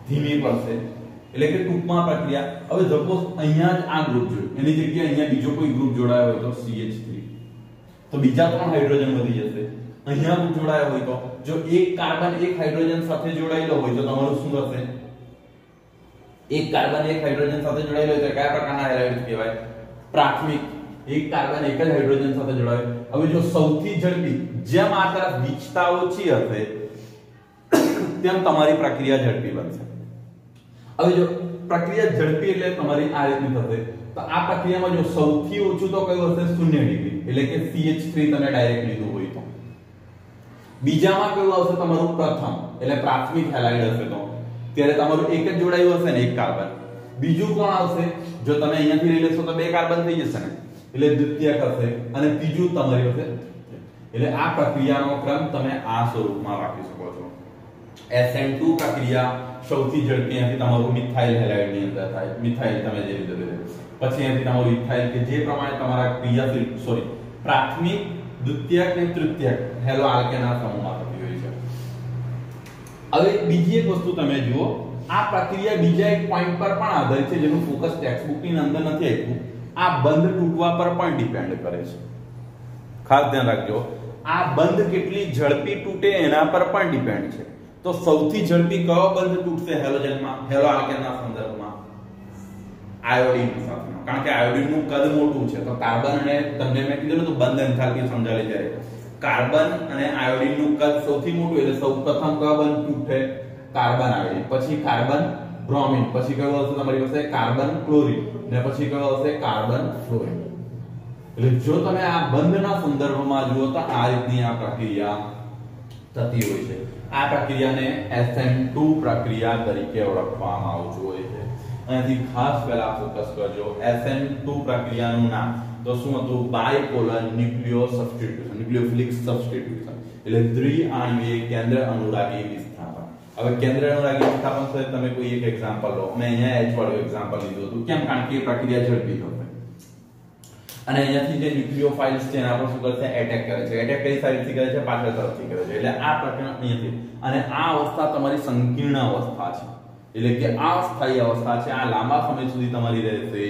ધીમી પડશે. એટલે કે ટૂંકમાં પ્રક્રિયા. હવે સપોઝ અહીંયા જ આ ગ્રુપ જોડ્યું, એની જગ્યાએ અહીંયા બીજો કોઈ ગ્રુપ જોડાયો હોય તો CH3, તો બીજા 3 હાઇડ્રોજન વધી જશે. અહીંયા ગ્રુપ જોડાયો હોય તો જો એક કાર્બન એક હાઇડ્રોજન સાથે જોડાયેલો હોય તો તમારું શું થશે? એક કાર્બન એક હાઇડ્રોજન સાથે જોડાયેલો હોય તો કયા પ્રકારના હેલાઇડ કહેવાય? પ્રાથમિક. એક કાર્બન એક જ હાઇડ્રોજન સાથે જોડાયો. હવે જો સૌથી ઝડપી, જેમ આ તરફ ગીચતા ઓછી હશે તેમ તમારી પ્રક્રિયા ઝડપી બનશે. હવે જો પ્રક્રિયા ઝડપી એટલે તમારી આ રીતની થશે. તો આ પ્રક્રિયામાં જો સૌથી ઓછું તો કયું હશે? 0 ડિગ્રી. એટલે કે CH3 તમે ડાયરેક્ટ લીધું હોય તો. બીજામાં કયું આવશે? તમારું પ્રથમ એટલે પ્રાથમિક હેલાઇડ હશે તો ત્યારે તમારું એક જ જોડાયું હશે ને, એક કાર્બન. બીજું કોણ આવશે? જો તમે અહીંયાથી લઈ લેશો તો 2 કાર્બન થઈ જશે ને, એટલે દ્વિતીયક હશે. અને ત્રીજું તમારી હશે. એટલે આ પ્રક્રિયાનો ક્રમ તમે આ સ્વરૂપમાં રાખી શકો છો. SN2 પ્રક્રિયા સૌથી ઝડપી અહીંથી તમારું મિથાઇલ હેલાઇડ ની અંદર થાય. મિથાઇલ તમે જે રીતે લે, પછી અહીંથી તમારું ઇથાઇલ કે જે પ્રમાણે તમારા ક્રિયાશીલ પ્રાથમિક, દ્વિતીયક અને તૃતીયક હેલો આલ્કેનના સમૂહમાં થતી હોય છે. હવે બીજી એક વસ્તુ તમે જુઓ, આ પ્રક્રિયા બીજા એક પોઈન્ટ પર પણ આધારિત છે જેનું ફોકસ ટેક્સ્ટ બુક ની અંદર નથી આપ્યું. આ બંધ તૂટવા પર પણ ડિપેન્ડ કરે છે. ખાસ ધ્યાન રાખજો, આ બંધ કેટલી ઝડપી તૂટે એના પર પણ ડિપેન્ડ છે. તો સૌથી ઝડપી કયો બંધ તૂટશે હેલોજનમાં, હેલો આલ્કેનના સંદર્ભમાં? આયોડીન સાથે. કારણ કે આયોડીન નું કદ મોટું છે. તો કાર્બન અને તમને મેં કીધું તો બંધ એન્થાલ્પી સમજાવી ત્યારે કાર્બન અને આયોડીન નું કદ સૌથી મોટું એટલે સૌપ્રથમ કયો બંધ તૂટે? કાર્બન આયોડીન, પછી કાર્બન બ્રોમિન, પછી કયો હશે તમારી પાસે? કાર્બન ક્લોરીન, ને પછી કયો હશે? Carbon fluorine. એટલે જો તમે આ બંધના સંદર્ભમાં જુઓ તો આ રીતની આ પ્રક્રિયા થતી હોય છે. આ પ્રક્રિયાને SN2 પ્રક્રિયા તરીકે ઓળખવામાં આવતું હોય છે. અહીંથી ખાસ પહેલા ફોકસ કરજો. SN2 પ્રક્રિયાનું નામ તો શું હતું? Bipolar nucleo substitution, nucleophilic substitution. એટલે દ્વિઆણ્વીય કેન્દ્ર અનુરાગી વિસ્થાપન. હવે કેન્દ્ર અનુરાગી વિસ્થાપન સાથે તમે કોઈ એક એક્ઝામ્પલ લો. મેં અહીંયા H વાળું એક્ઝામ્પલ લીધું હતું. કેમ? કારણ કે પ્રક્રિયા ઝડપી થશે. અને અહીંયાથી જે ન્યુક્લિયોફાઇલ્સ છે એના પર શું કરશે? એટેક કરે છે. એટેક કઈ સાઈડથી કરે છે? પાછળ તરફથી કરે છે. એટલે આ પ્રક્રિયા અહીંયાથી, અને આ અવસ્થા તમારી સંકીર્ણ અવસ્થા છે. એટલે કે આ સ્થાયી અવસ્થા છે. આ લાંબા સમય સુધી તમારી રહેશે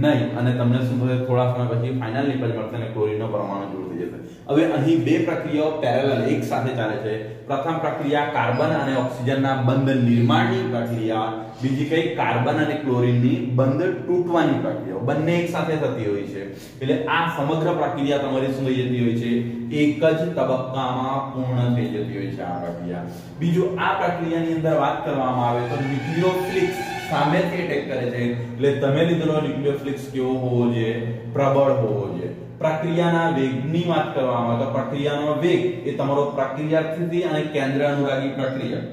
નહીં. અને તમને શું થશે? થોડા સમય પછી ફાઇનલ નિપજ મળશે અને ક્લોરીનનો પરમાણુ દૂર થઈ જશે. હવે અહીં બે પ્રક્રિયાઓ પેરેલલ એક સાથે ચાલે છે. પ્રથમ પ્રક્રિયા કાર્બન અને ઓક્સિજનના બંધ નિર્માણની પ્રક્રિયા, બીજી કઈ કાર્બન અને ક્લોરીનની બંધ તૂટવાની પ્રક્રિયા, બંને એક સાથે થતી હોય છે. એટલે આ સમગ્ર પ્રક્રિયા તમારી શું થઈ જતી હોય છે, એક જ તબક્કામાં પૂર્ણ થઈ જતી હોય છે આ પ્રક્રિયા. બીજું આ પ્રક્રિયાની અંદર વાત કરવામાં આવે તો ન્યુક્લિયોફિલિક્સ સામેથી એટેક કરે છે. એટલે તમે લીધેલો ન્યુક્લિયોફિલિક્સ કેવો હોવો જોઈએ, પ્રબળ હોવો જોઈએ. પ્રક્રિયાના વેગની વાત કરવામાં આવે તો પ્રક્રિયાનો વેગ એ તમારો પ્રક્રિયાથી અને કેન્દ્ર અનુરાગી પ્રક્રિયા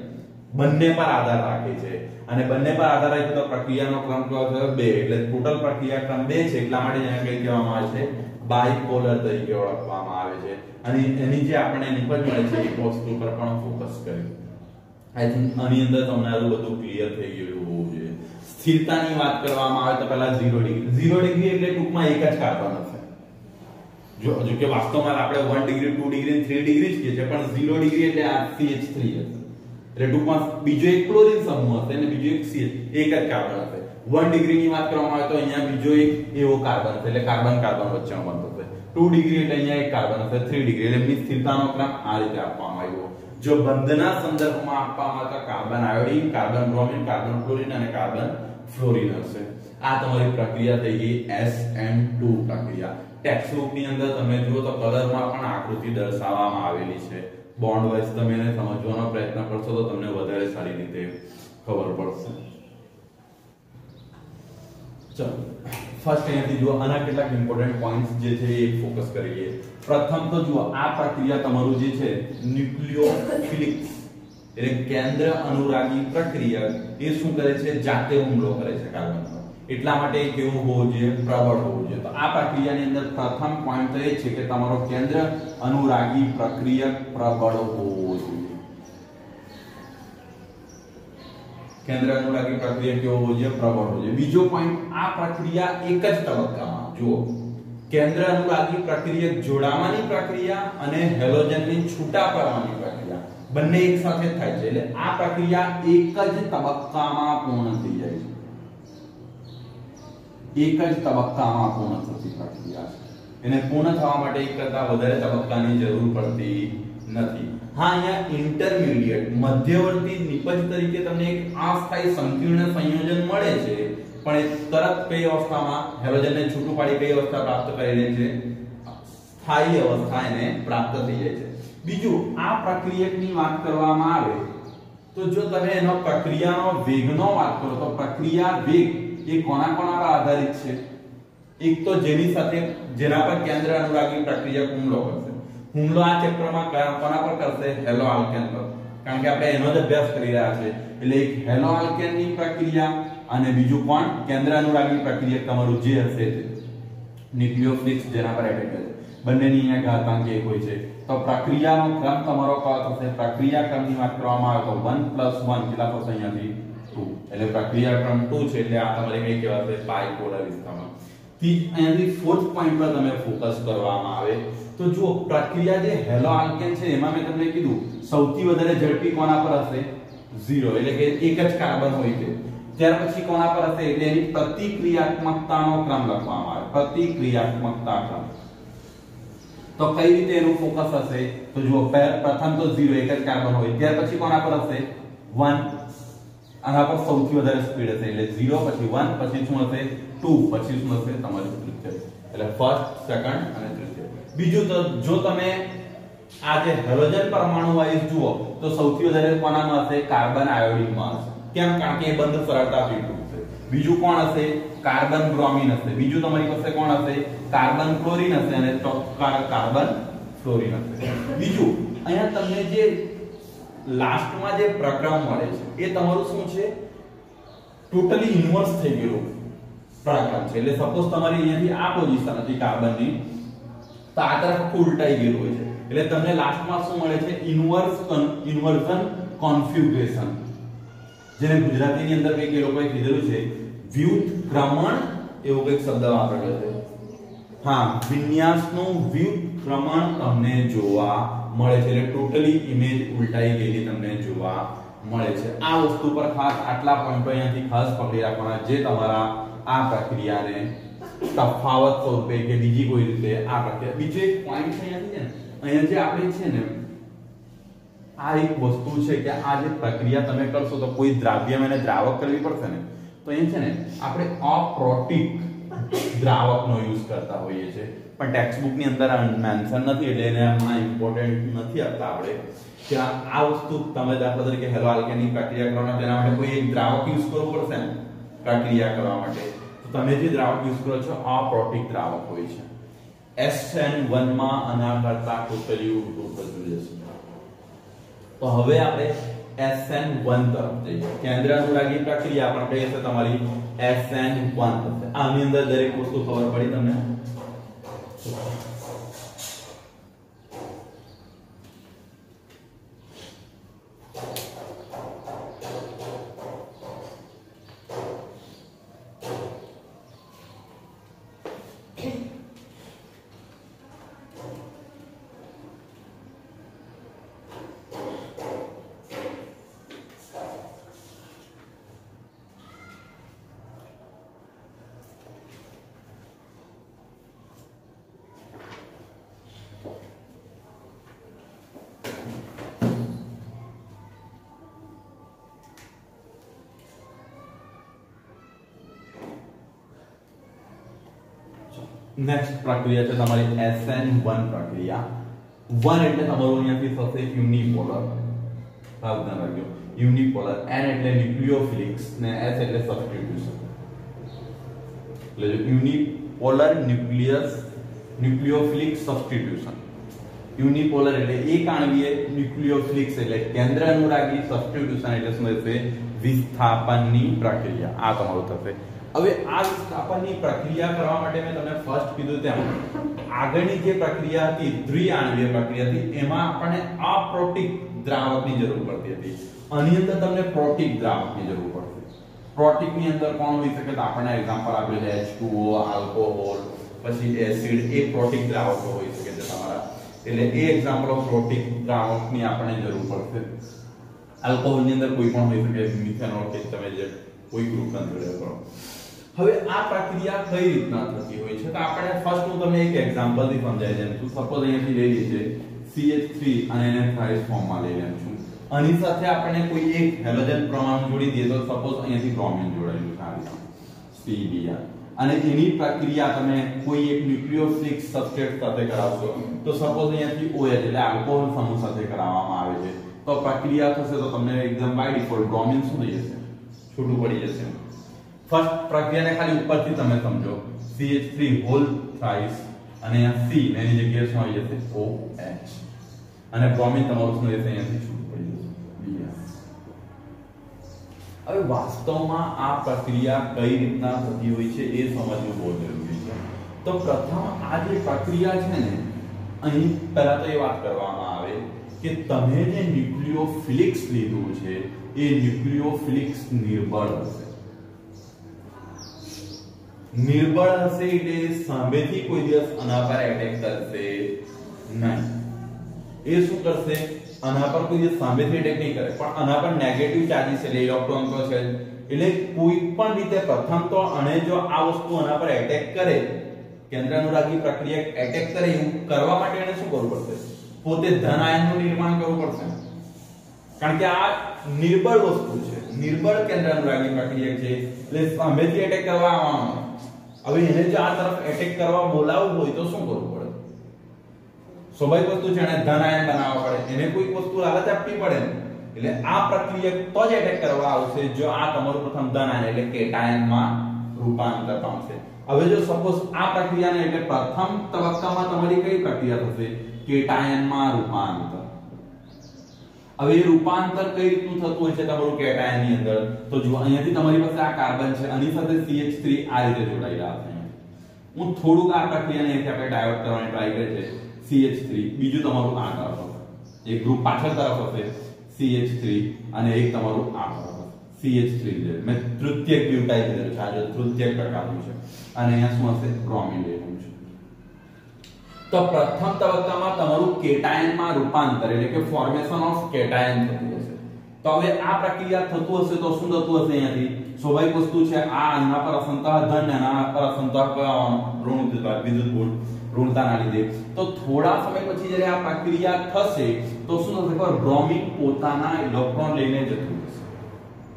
બંને પર આધાર રાખે છે. અને બંને પર આધાર રાખે તો પ્રક્રિયાનો ક્રમ કેવો છે, 2. એટલે ટોટલ પ્રક્રિયા ક્રમ 2 છે. એટલા માટે જેને કઈ કહેવામાં આવે છે, બાયપોલર તરીકે ઓળખવામાં આવે છે. અને એની જે આપણે નિપજ મળે છે એ વસ્તુ પર પણ ફોકસ કર્યું. આઈ થિંક આની અંદર તમને આ બધું ક્લિયર થઈ ગયું હોવું જોઈએ. સ્થિરતાની વાત કરવામાં આવે તો પહેલા 0 ડિગ્રી. 0 ડિગ્રી એટલે ટૂંકમાં એક જ કાર્બન હશે. જો કે વાસ્તવમાં આપણે 1 ડિગ્રી 2 ડિગ્રી 3 ડિગ્રી જ કહે છે, પણ 0 ડિગ્રી એટલે આ CH3 હશે. એટલે ટૂંકમાં બીજો એક ક્લોરીન સમૂહ હશે અને બીજો એક CH, એક જ કાર્બન હશે. 1 ડિગ્રી ની વાત કરવામાં આવે તો અહીંયા બીજો એક એવો કાર્બન હશે, એટલે કાર્બન કાર્બન વચ્ચેનો બંધ હશે. 2 ડિગ્રી એટલે અહીંયા એક કાર્બન હશે. 3 ડિગ્રી એટલે એમની સ્થિરતાનો ક્રમ આ રીતે આપવામાં આવ્યો. જો બંધના સંદર્ભમાં આપવામાં આવતા carbon iodine, carbon bromine, carbon chlorine અને કાર્બન ફ્લોરીન હશે. આ તમારી પ્રક્રિયા થઈ ગઈ SN2 પ્રક્રિયા. ટેક્સ્ટ બુક ની અંદર તમે જુઓ તો કલરમાં પણ આકૃતિ દર્શાવવામાં આવેલી છે. બોન્ડ વાઇઝ તમે એને સમજવાનો પ્રયત્ન કરશો તો તમને વધારે સારી રીતે ખબર પડશે. ચલો ફર્સ્ટ અહીંયાથી જુઓ, આના કેટલાક ઇમ્પોર્ટન્ટ પોઈન્ટ્સ જે છે એ ફોકસ કરીએ. પ્રથમ તો જુઓ, આ પ્રક્રિયા તમારું જે છે ન્યુક્લિયોફિલિક્સ એટલે કેન્દ્ર અનુરાગી પ્રક્રિયા એ શું કરે છે, જાતે હુમલો કરે છે કાર્બન પર. એટલા માટે કેવું હોવું જોઈએ, પ્રબળ હોવું જોઈએ. તો આ પ્રક્રિયાની અંદર પ્રથમ પોઈન્ટ તો એ છે કે તમારો કેન્દ્ર અનુરાગી પ્રક્રિયક પ્રબળ હોવો જોઈએ. કેન્દ્ર અનુરાગી પ્રક્રિયા કેવો હોવો જોઈએ, પ્રબળ હોવો જોઈએ. બીજો પોઈન્ટ, આ પ્રક્રિયા એક જ તબક્કામાં, જુઓ કેન્દ્ર અનુરાગી પ્રક્રિયક જોડાવાની પ્રક્રિયા અને હેલોજનની છૂટા પડવાની પ્રક્રિયા બંને એક સાથે થાય છે. એટલે આ પ્રક્રિયા એક જ તબક્કામાં પૂર્ણ થઈ જાય છે. એક જ તબક્કામાં પૂર્ણ થતી પ્રક્રિયા છે. એને પૂર્ણ થવા માટે એક કરતા વધારે તબક્કાની જરૂર પડતી નથી. હા, અહીંયા ઇન્ટરમીડિયેટ મધ્યવર્તી નિપજ તરીકે તમને એક અસ્થાયી સંકીર્ણ સંયોજન મળે છે, પણ એ તરત કઈ અવસ્થામાં હેલોજનને છૂટું પાડી કઈ અવસ્થા પ્રાપ્ત કરી લે છે, સ્થાયી અવસ્થા એને પ્રાપ્ત થઈ જાય છે. બીજું, આ પ્રક્રિયકની વાત કરવામાં આવે તો જો તમે એનો પ્રક્રિયાનો વેગનો વાત કરો તો પ્રક્રિયા વેગ એ કોના કોના પર આધારિત છે? એક તો જેની સાથે જેના પર કેન્દ્ર અનુરાગી પ્રક્રિયક હુમલો કરશે. હુમલો આ ચેપ્ટરમાં કોના પર કરશે? હેલો આલ્કેન પર. કારણ કે આપણે એનો જ અભ્યાસ કરી રહ્યા છે. એટલે એક હેલો આલ્કેનની પ્રક્રિયા અને બીજું કોણ? કેન્દ્ર અનુરાગી પ્રક્રિયક તમારું જે હશે તે ન્યુક્લિયોફિલિક્સ જેના પર એટેક કરે. બંનેની અહીંયા ઘાતાંક એક હોય છે. તો પ્રક્રિયાનો ક્રમ તમારો કયો થશે? પ્રક્રિયા ક્રમની વાત કરવામાં આવે તો 1 + 1 કેટલા થશે? અહીંયાથી 2. એટલે પ્રક્રિયા ક્રમ 2 છે. એટલે આ તમારે કઈ કહેવાશે? બાયપોલર વિસ્તારમાં. અહીંયાથી ફોર્થ પોઈન્ટ પર તમે ફોકસ કરવામાં આવે તો જુઓ, પ્રક્રિયા જે હેલો આલ્કેન છે એમાં મેં તમને કીધું સૌથી વધારે ઝડપી કોના પર હશે? 0. એટલે કે એક જ કાર્બન હોય છે. ત્યાર પછી કોના પર હશે? એટલે એની પ્રતિક્રિયાત્મકતાનો ક્રમ લખવામાં આવે. પ્રતિક્રિયાત્મકતા ક્રમ. તો કઈ રીતે એનું ફોકસ હશે? તો જુઓ, પ્રથમ તો 0 એક જ કાર્બન હોય. ત્યાર પછી કોના પર હશે? 1. આના પર સૌથી વધારે સ્પીડ હશે. એટલે 0 પછી 1 પછી શું હશે? 2 પછી શું હશે? તમારું તૃતીય. એટલે ફર્સ્ટ, સેકન્ડ અને તૃતીય. બીજું તો જો તમે આ જે હેલોજન પરમાણુ વાઇઝ જુઓ તો સૌથી વધારે કોનામાં હશે? કાર્બન આયોડીનમાં હશે. કેમ? કારણ કે એ બંધ સરળતાથી તૂટશે. બીજું કોણ હશે? કાર્બન બ્રોમિન હશે. બીજું તમારી પાસે કોણ હશે? કાર્બન ક્લોરીન હશે અને કાર્બન ફ્લોરીન હશે. બીજું અહીંયા તમને જે લાસ્ટમાં જે પ્રક્રમ મળે છે એ તમારું શું છે? ટોટલી ઇન્વર્સ થઈ ગયેલું પ્રક્રમ છે. એટલે સપોઝ તમારી અહીંયાથી આ પોઝિશન હતી કાર્બનની, તો આ તરફ ઉલટાઈ ગયેલું હોય છે. એટલે તમને લાસ્ટમાં શું મળે છે? ઇન્વર્ઝન કોન્ફિગ્યુરેશન, જેને ગુજરાતીની અંદર કંઈક એ લોકોએ કીધેલું છે વ્યુત્ક્રમણ, એવો કંઈક શબ્દ વાપરેલો છે. હા, વિન્યાસનું વ્યુત્ક્રમણ તમને જોવા મળે છે. એટલે ટોટલી ઇમેજ ઉલટાઈ ગયેલી તમને જોવા મળે છે. આ વસ્તુ પર ખાસ આટલા પોઈન્ટો અહીંયાથી ખાસ પકડી રાખવાના જે તમારા આ પ્રક્રિયાને તફાવત સ્વરૂપે કે બીજી કોઈ રીતે આ પ્રક્રિયા. બીજો એક પોઈન્ટ છે અહીંયા જે આપણે છે ને આ એક વસ્તુ છે કે આ જે પ્રક્રિયા તમે કરશો તો કોઈ દ્રાવ્યને દ્રાવક કરવી પડશે ને, તો અહીંયા છે ને આપણે અપ્રોટિક દ્રાવકનો યુઝ કરતા હોઈએ છીએ, પણ ટેક્સ્ટ બુક ની અંદર મેન્શન નથી એટલે એને આમાં ઇમ્પોર્ટન્ટ નથી આપતા આપણે કે આ વસ્તુ તમે દાખલા તરીકે હેલો આલ્કેનની પ્રક્રિયા કરવા માટે તેના માટે કોઈ એક દ્રાવક યુઝ કરવું પડશે ને પ્રક્રિયા કરવા માટે, તો તમે જે દ્રાવક યુઝ કરો છો અપ્રોટિક દ્રાવક હોય છે. SN1 માં આના કરતા ટોટલી ઉલટું થતું જશે. તો હવે આપણે SN1 તરફ જઈએ. કેન્દ્ર અનુરાગી પ્રક્રિયા પણ કહીએ છે તમારી SN1 થશે. આની અંદર દરેક વસ્તુ ખબર પડી તમને? નેક્સ્ટ પ્રક્રિયા છે તમારી SN1 પ્રક્રિયા. 1 એટલે તમારું અહીંયાથી થશે યુનિપોલર. સાવધાન રાખજો, યુનિપોલર. N એટલે ન્યુક્લિયોફિલિક્સ ને S એટલે સબસ્ટિટ્યુશન. એટલે યુનિપોલર ન્યુક્લિયોફિલિક સબસ્ટિટ્યુશન. યુનિપોલર એટલે એક આણ્વીય, ન્યુક્લિયોફિલિક્સ એટલે કેન્દ્ર અનુરાગી, સબસ્ટિટ્યુશન એટલે શું થશે? વિસ્થાપનની પ્રક્રિયા. આ તમારું થશે. હવે આ વિસ્થાપનની પ્રક્રિયા કરવા માટે મેં તમને ફર્સ્ટ કીધું તેમ આગળની જે પ્રક્રિયા હતી દ્વિઆણ્વીય પ્રક્રિયા હતી એમાં આપણને અપ્રોટિક દ્રાવકની જરૂર પડતી હતી. આની અંદર તમને પ્રોટિક દ્રાવકની જરૂર પડશે. પ્રોટિક ની અંદર કોણ હોઈ શકે? તો આપણને એક્ઝામ્પલ આપેલ છે H2O, આલ્કોહોલ, પછી એસિડ, એ પ્રોટિક દ્રાવકો હોઈ શકે છે તમારા. એટલે એ એક્ઝામ્પલ ઓફ પ્રોટિક દ્રાવકની આપણને જરૂર પડશે. આલ્કોહોલ ની અંદર કોઈ પણ હોઈ શકે, મિથેનોલ કે તમે જે કોઈ ગ્રુપ કન્સિડર કરો. હવે આ પ્રક્રિયા કઈ રીતના થતી હોય છે? તો આપણે ફર્સ્ટ હું તમને એક એક્ઝામ્પલ થી સમજાવી દઉં છું. સપોઝ અહીંયાથી લઈ લઈએ CH3 અને એને થ્રાઇસ ફોર્મમાં લઈ લઉં છું. આની સાથે આપણે કોઈ એક હેલોજન પરમાણુ જોડી દઈએ તો સપોઝ અહીંયાથી બ્રોમિન જોડાયેલું છે આ રીતે CBr, અને એની પ્રક્રિયા તમે કોઈ એક ન્યુક્લિયોફિલિક સબસ્ટ્રેટ સાથે કરાવશો તો સપોઝ અહીંયાથી OH એટલે આલ્કોહોલ સમૂહ સાથે કરાવવામાં આવે છે, તો પ્રક્રિયા થશે તો તમને એકદમ બાય ડિફોલ્ટ બ્રોમિન શું થઈ જશે? છૂટું પડી જશે. ફર્સ્ટ પ્રક્રિયાને ખાલી ઉપરથી તમે સમજો, CH3 હોલ થ્રાઇસ અને અહીંયા C એની જગ્યાએ શું આવી જશે? OH, અને બ્રોમિન તમારું શું રહેશે? અહીંયાથી છૂટું પડી જશે Br. હવે વાસ્તવમાં આ પ્રક્રિયા કઈ રીતના થતી હોય છે એ સમજવું બહુ જરૂરી છે. તો પ્રથમ આ જે પ્રક્રિયા છે ને, અહીં પહેલા તો એ વાત કરવામાં આવે કે તમે જે ન્યુક્લિયોફિલિક્સ લીધું છે એ ન્યુક્લિયોફિલિક્સ નિર્બળ હશે. નિર્બળ હશે એટલે સામેથી કોઈ દિવસ આના પર એટેક કરશે નહીં. એ શું કરશે? આના પર કોઈ દિવસ સામેથી એટેક નહીં કરે, પણ આના પર નેગેટિવ ચાર્જીસ એટલે ઇલેક્ટ્રોન તો છે, એટલે કોઈ પણ રીતે પ્રથમ તો અને જો આ વસ્તુ આના પર એટેક કરે, કેન્દ્ર અનુરાગી પ્રક્રિયા એટેક કરે, એવું કરવા માટે એને શું કરવું પડશે? પોતે ધન આયનનું નિર્માણ કરવું પડશે, કારણ કે આ નિર્બળ વસ્તુ છે, નિર્બળ કેન્દ્ર અનુરાગી પ્રક્રિયા છે, એટલે સામેથી એટેક કરવા આવવાનો. હવે એને જો આ તરફ એટેક કરવા બોલાવવું હોય તો શું કરવું પડે? સ્વાભાવિક વસ્તુ છે, એને ધન આયન બનાવવા પડે, એને કોઈ વસ્તુ લાલચ આપવી પડે ને. એટલે આ પ્રક્રિયા તો જ એટેક કરવા આવશે જો આ તમારું પ્રથમ ધન આયન એટલે કેટાયનમાં રૂપાંતર પામશે. હવે જો સપોઝ આ પ્રક્રિયાને એટલે પ્રથમ તબક્કામાં તમારી કઈ પ્રક્રિયા થશે? કેટાયનમાં રૂપાંતર. હવે એ રૂપાંતર કઈ રીતનું થતું હોય છે તમારું કેટાયન ની અંદર? તો જો અહીંયાથી તમારી પાસે આ કાર્બન છે, આની સાથે CH3 આ રીતે જોડાયેલા હશે. હું થોડુંક આ પ્રક્રિયાને અહીંથી આપણે ડાયવર્ટ કરવાની ટ્રાય કરીએ છીએ. CH3 બીજું તમારું આ તરફ હશે, એક ગ્રુપ પાછળ તરફ હશે CH3, અને એક તમારું આ તરફ CH3 છે. મેં તૃતીયક બ્યુટાઇલ લીધેલું છે, આ જો તૃતીયક પ્રકારનું છે, અને અહીંયા શું હશે? બ્રોમિન લીધેલું છે. તો પ્રથમ તબક્કામાં તમારું કેટાયનમાં રૂપાંતર એટલે કે ફોર્મેશન ઓફ કેટાયન થતું હશે. તો હવે આ પ્રક્રિયા થતું હશે તો શું થતું હશે અહીંયાથી સ્વાભાવિક વસ્તુ છે આ આના પર અસંતઃ ધન અને આના પર અસંતઃ ઋણ વિદ્યુત ગુણ ઋણતાના લીધે તો થોડા સમય પછી જ્યારે આ પ્રક્રિયા થશે તો શું થશે ખબર બ્રોમિન પોતાના ઇલેક્ટ્રોન લઈને જતું રહેશે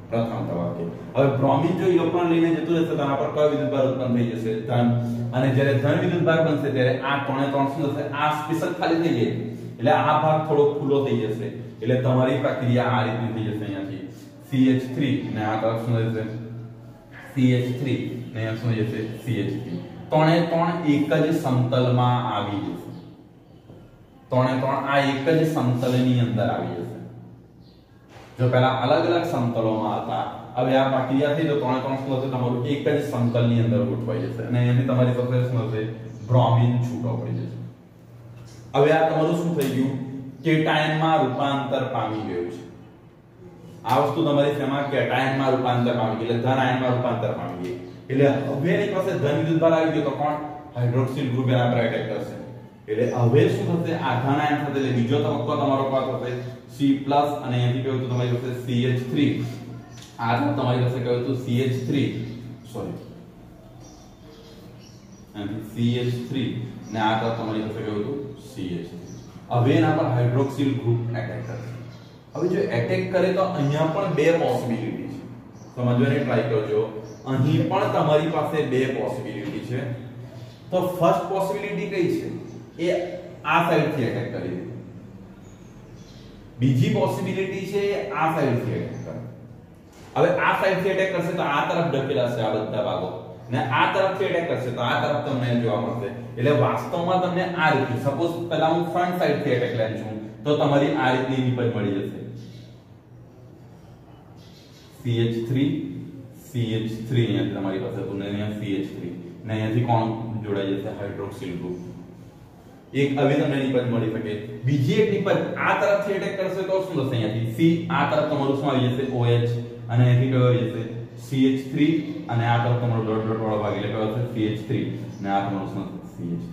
પ્રથમ તબક્કે હવે બ્રોમિન જો ઇલેક્ટ્રોન લઈને જતું રહેશે તો આના પર કયો વિદ્યુતભાર ઉત્પન્ન થઈ જશે ધન અને જ્યારે ધન વિદ્યુતભાર બનશે ત્યારે આ 3 શું થશે આ સ્પેશિયલ ખાલી થઈ જાય એટલે આ ભાગ થોડો ખુલ્લો થઈ જશે એટલે તમારી પ્રક્રિયા આ રીતે થઈ જશે અહીંયાથી CH3 ને આ તરફ શું થશે CH3 ને અહીંયા શું જશે CH3 ત્રણે ત્રણ એક જ સમતલમાં આવી જશે ત્રણે ત્રણ આ એક જ સમતલની અંદર આવી જશે જો પહેલા અલગ અલગ સમતલોમાં હતા હવે આ પ્રક્રિયા થઈ તો ત્રણે ત્રણ શું થશે તમારું એક જ સમતલની અંદર ગોઠવાઈ જશે અને અહીંયાથી તમારી પાસે શું થશે બ્રોમિન છૂટો પડી જશે હવે આ તમારું શું થઈ ગયું કેટાયનમાં રૂપાંતર પામી ગયું છે આ વસ્તુ તમારી શેમાં કેટાયનમાં રૂપાંતર પામી ગઈ એટલે ધન આયનમાં રૂપાંતર પામી ગઈ એટલે હવે એની પાસે ધન વિદ્યુતભાર આવી ગયો તો કોણ હાઇડ્રોક્સિલ ગ્રુપ એના પર એટેક કરશે એટલે હવે શું થશે આ ધન આયન સાથે એટલે બીજો તબક્કો તમારો પાસ થશે C+ અને અહીંથી કહ્યું તો તમારી પાસે CH3 આ તમારી પાસે કહ્યું તો CH3 સોરી અહીંથી CH3 ને આ તમારી પાસે કહ્યું તો CH3 હવે એના પર હાઇડ્રોક્સિલ ગ્રુપ એટેક કરશે હવે જો એટેક કરે તો અહીંયા પણ બે પોસિબિલિટી છે સમજવાની ટ્રાય કરજો અહીં પણ તમારી પાસે બે પોસિબિલિટી છે તો ફર્સ્ટ પોસિબિલિટી કઈ છે એ આ સાઈડ થી એટેક કરી દે બીજી પોસિબિલિટી છે આ સાઈડ થી એટેક કરે હવે આ સાઈડ થી એટેક કરશે તો આ તરફ ઢકેલાશે આ બધા ભાગો ને આ તરફથી એટેક કરશે તો આ તરફ તમને જોવા મળશે એટલે વાસ્તવમાં તમને આ રીતે સપોઝ પહેલા હું ફ્રન્ટ સાઈડ થી એટેક લઈને છું તો તમારી આ રીતની નિપજ મળી જશે CH3 અહીંયા તમારી પાસે હતું ને અહીંયા CH3 ને અહીંયાથી કોણ જોડાઈ જશે હાઇડ્રોક્સિલ ગ્રુપ એક હવે તમને નિપજ મળી શકે બીજી એક નિપજ આ તરફથી એટેક કરશે તો શું થશે અહીંયાથી C આ તરફ તમારું શું આવી જશે OH અને અહીંથી કયો આવી જશે CH3 અને આ તરફ તમારો ડોટ ડોટ વાળો ભાગ એટલે કયો થશે CH3 ને આ તમારું શું થશે CH3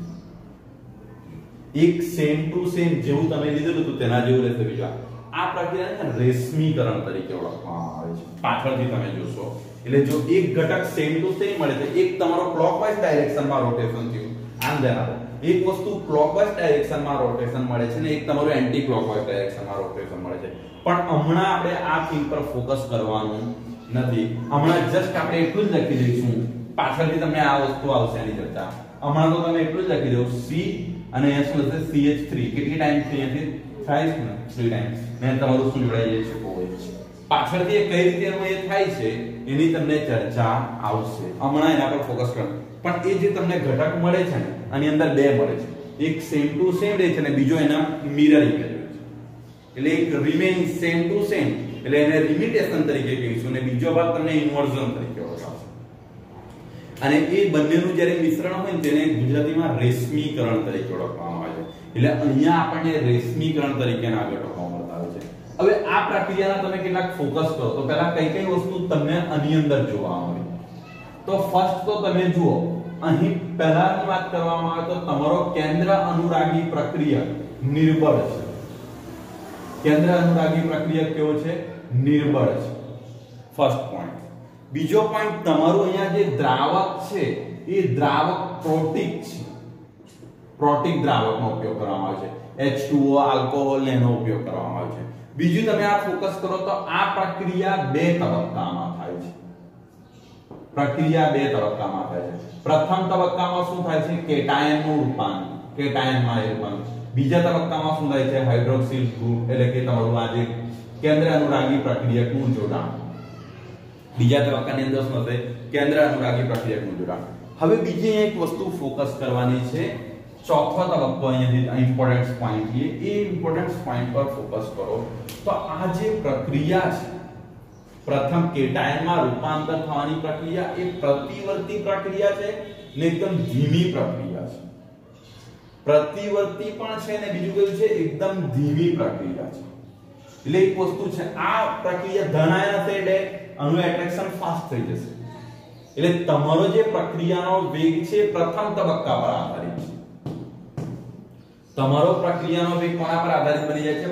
એક સેમ ટુ સેમ જેવું તમે લીધેલું હતું તેના જેવું રહેશે બીજા આ પ્રક્રિયાને રેશમીકરણ તરીકે ઓળખવામાં આવે છે પાછળથી તમે જોશો એટલે જો એક ઘટક સેમ ટુ સેમ મળે તો એક તમારો ક્લોકવાઇઝ ડાયરેક્શનમાં રોટેશન થયું આમ ધ્યાન આપો એક વસ્તુ ક્લોકવાઇઝ ડાયરેક્શનમાં રોટેશન મળે છે ને એક તમારું એન્ટી ક્લોકવાઇઝ ડાયરેક્શનમાં રોટેશન મળે છે પણ હમણાં આપણે આ થિંગ પર ફોકસ કરવાનું નથી હમણાં જસ્ટ આપણે એટલું જ લખી દઈશું પાછળથી તમને આ વસ્તુ આવશે એની ચર્ચા હમણાં તો તમે એટલું જ લખી દો C અને અહીંયા શું થશે CH3 કેટલી ટાઈમ છે અહીંયાથી થાય છે ને 3 ટાઈમ ને તમારું શું જોડાઈ જાય છે OH પાછળથી એ કઈ રીતે એનું એ થાય છે એની તમને ચર્ચા આવશે હમણાં એના પર ફોકસ કરો પણ એ જે તમને ઘટક મળે છે ને આની અંદર બે મળે છે એક સેમ ટુ સેમ રહે છે અને બીજો એના મિરર ઇમેજ છે એટલે એક રિમેઇન સેમ ટુ સેમ એટલે એને લિમિટેશન તરીકે કહીશું અને બીજો ભાગ તમને ઇન્વર્ઝન તરીકે ઓળખાશે અને એ બંનેનું જ્યારે મિશ્રણ હોય ને તેને ગુજરાતીમાં રેશમીકરણ તરીકે ઓળખવામાં આવે છે એટલે અહીંયા આપણને રેશમીકરણ તરીકેના ઘટકો મળતા હોય છે હવે આ પ્રક્રિયાના તમે કેટલાક ફોકસ કરો તો પહેલા કઈ કઈ વસ્તુ તમને આની અંદર જોવા મળે તો ફર્સ્ટ તો તમે જુઓ અહીં પહેલાની વાત કરવામાં આવે તો તમારો કેન્દ્ર અનુરાગી પ્રક્રિયા નિર્બળ છે કેન્દ્ર અનુરાગી પ્રક્રિયા કેવો છે નિર્બળ છે ફર્સ્ટ પોઈન્ટ બીજો પોઈન્ટ તમારું અહીંયા જે દ્રાવક છે એ દ્રાવક પ્રોટિક છે પ્રોટિક દ્રાવકનો ઉપયોગ કરવામાં આવે છે H2O આલ્કોહોલ એનો ઉપયોગ કરવામાં આવે છે બીજું તમે આ ફોકસ કરો તો આ પ્રક્રિયા બે તબક્કામાં થાય છે પ્રક્રિયા બે તબક્કામાં થાય છે પ્રથમ તબક્કામાં શું થાય છે કેટાયનનું રૂપાંતર કેટાયનમાં રૂપાંતર બીજા તબક્કામાં શું થાય છે હાઇડ્રોક્સિલ ગ્રુપ એટલે કે તમારું આ જે કેન્દ્ર અનુરાગી પ્રક્રિયકનું જોડાણ બીજા તબક્કાની અંદર શું થશે કેન્દ્ર અનુરાગી પ્રક્રિયકનું જોડાણ હવે બીજી એક વસ્તુ ફોકસ કરવાની છે ચોથો તબક્કો અહીંયા ઇમ્પોર્ટન્ટ પોઈન્ટ છે એ ઇમ્પોર્ટન્ટ પોઈન્ટ પર ફોકસ કરો તો આ જે પ્રક્રિયા છે પ્રથમ કેટાયનમાં રૂપાંતર થવાની પ્રક્રિયા એ પ્રતિવર્તી પ્રક્રિયા છે ને એકદમ ધીમી પ્રક્રિયા છે પ્રતિવર્તી પણ છે ને બીજું કયું છે એકદમ ધીમી પ્રક્રિયા છે એટલે એક વસ્તુ છે આ પ્રક્રિયા ધનાયન હશે એટલે આનું એટ્રેક્શન ફાસ્ટ થઈ જશે એટલે તમારો જે પ્રક્રિયાનો વેગ છે પ્રથમ તબક્કા પર આધારિત છે તમારો પ્રક્રિયાનો વેગ કોના પર આધારિત બની જાય છે?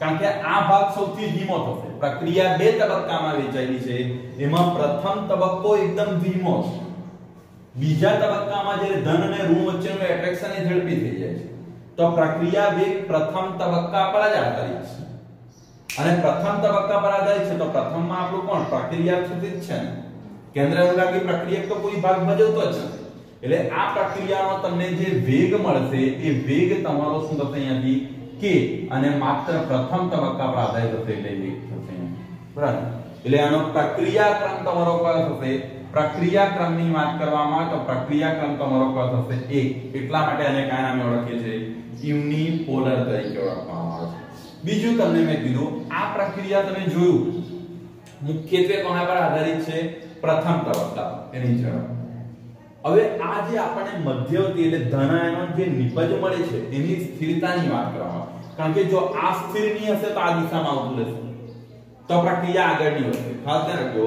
કારણ કે આ ભાગ સૌથી ધીમો થશે. પ્રક્રિયા બે તબક્કામાં વહેંચાયેલી છે, એમાં પ્રથમ તબક્કો એકદમ ધીમો છે, બીજા તબક્કામાં જે ધન અને ઋણ વચ્ચેનું એટ્રેક્શન એ ઝડપી થઈ જાય છે. તો પ્રક્રિયા વેગ પ્રથમ તબક્કા પર જ આધારિત છે, અને પ્રથમ તબક્કા પર આધારિત છે તો પ્રથમમાં આપણું કોણ? પ્રક્રિયા સુધી જ છે ને. કેન્દ્ર અનુરાગી પ્રક્રિયક તો કોઈ ભાગ ભજવતો જ નથી. એટલે આ પ્રક્રિયાનો તમને જે વેગ મળશે એ વેગ તમારો શું થશે અહીંયાથી કે, અને માત્ર પ્રથમ તબક્કા પર આધારિત હશે એટલે વેગ થશે. બરાબર? એટલે આનો પ્રક્રિયાક્રમ તમારો કયો થશે? પ્રક્રિયાક્રમની વાત કરવામાં આવે તો પ્રક્રિયાક્રમ તમારો કયો થશે? 1. એટલા માટે આને કયા નામે ઓળખીએ છીએ? યુનિપોલર તરીકે ઓળખવામાં આવે છે. બીજું તમને મેં કીધું આ પ્રક્રિયા તમે જોયું મુખ્યત્વે કોના પર આધારિત છે? પ્રથમ તબક્કા એની ઝડપ. હવે આ જે આપણને મધ્યવર્તી એટલે ધનાયનો જે નિપજ મળે છે એની સ્થિરતાની વાત કરવામાં, કારણ કે જો આ સ્થિર નહીં હશે તો આ દિશામાં આવતું રહેશે તો પ્રક્રિયા આગળ નહીં વધશે. ખાસ ધ્યાન રાખજો,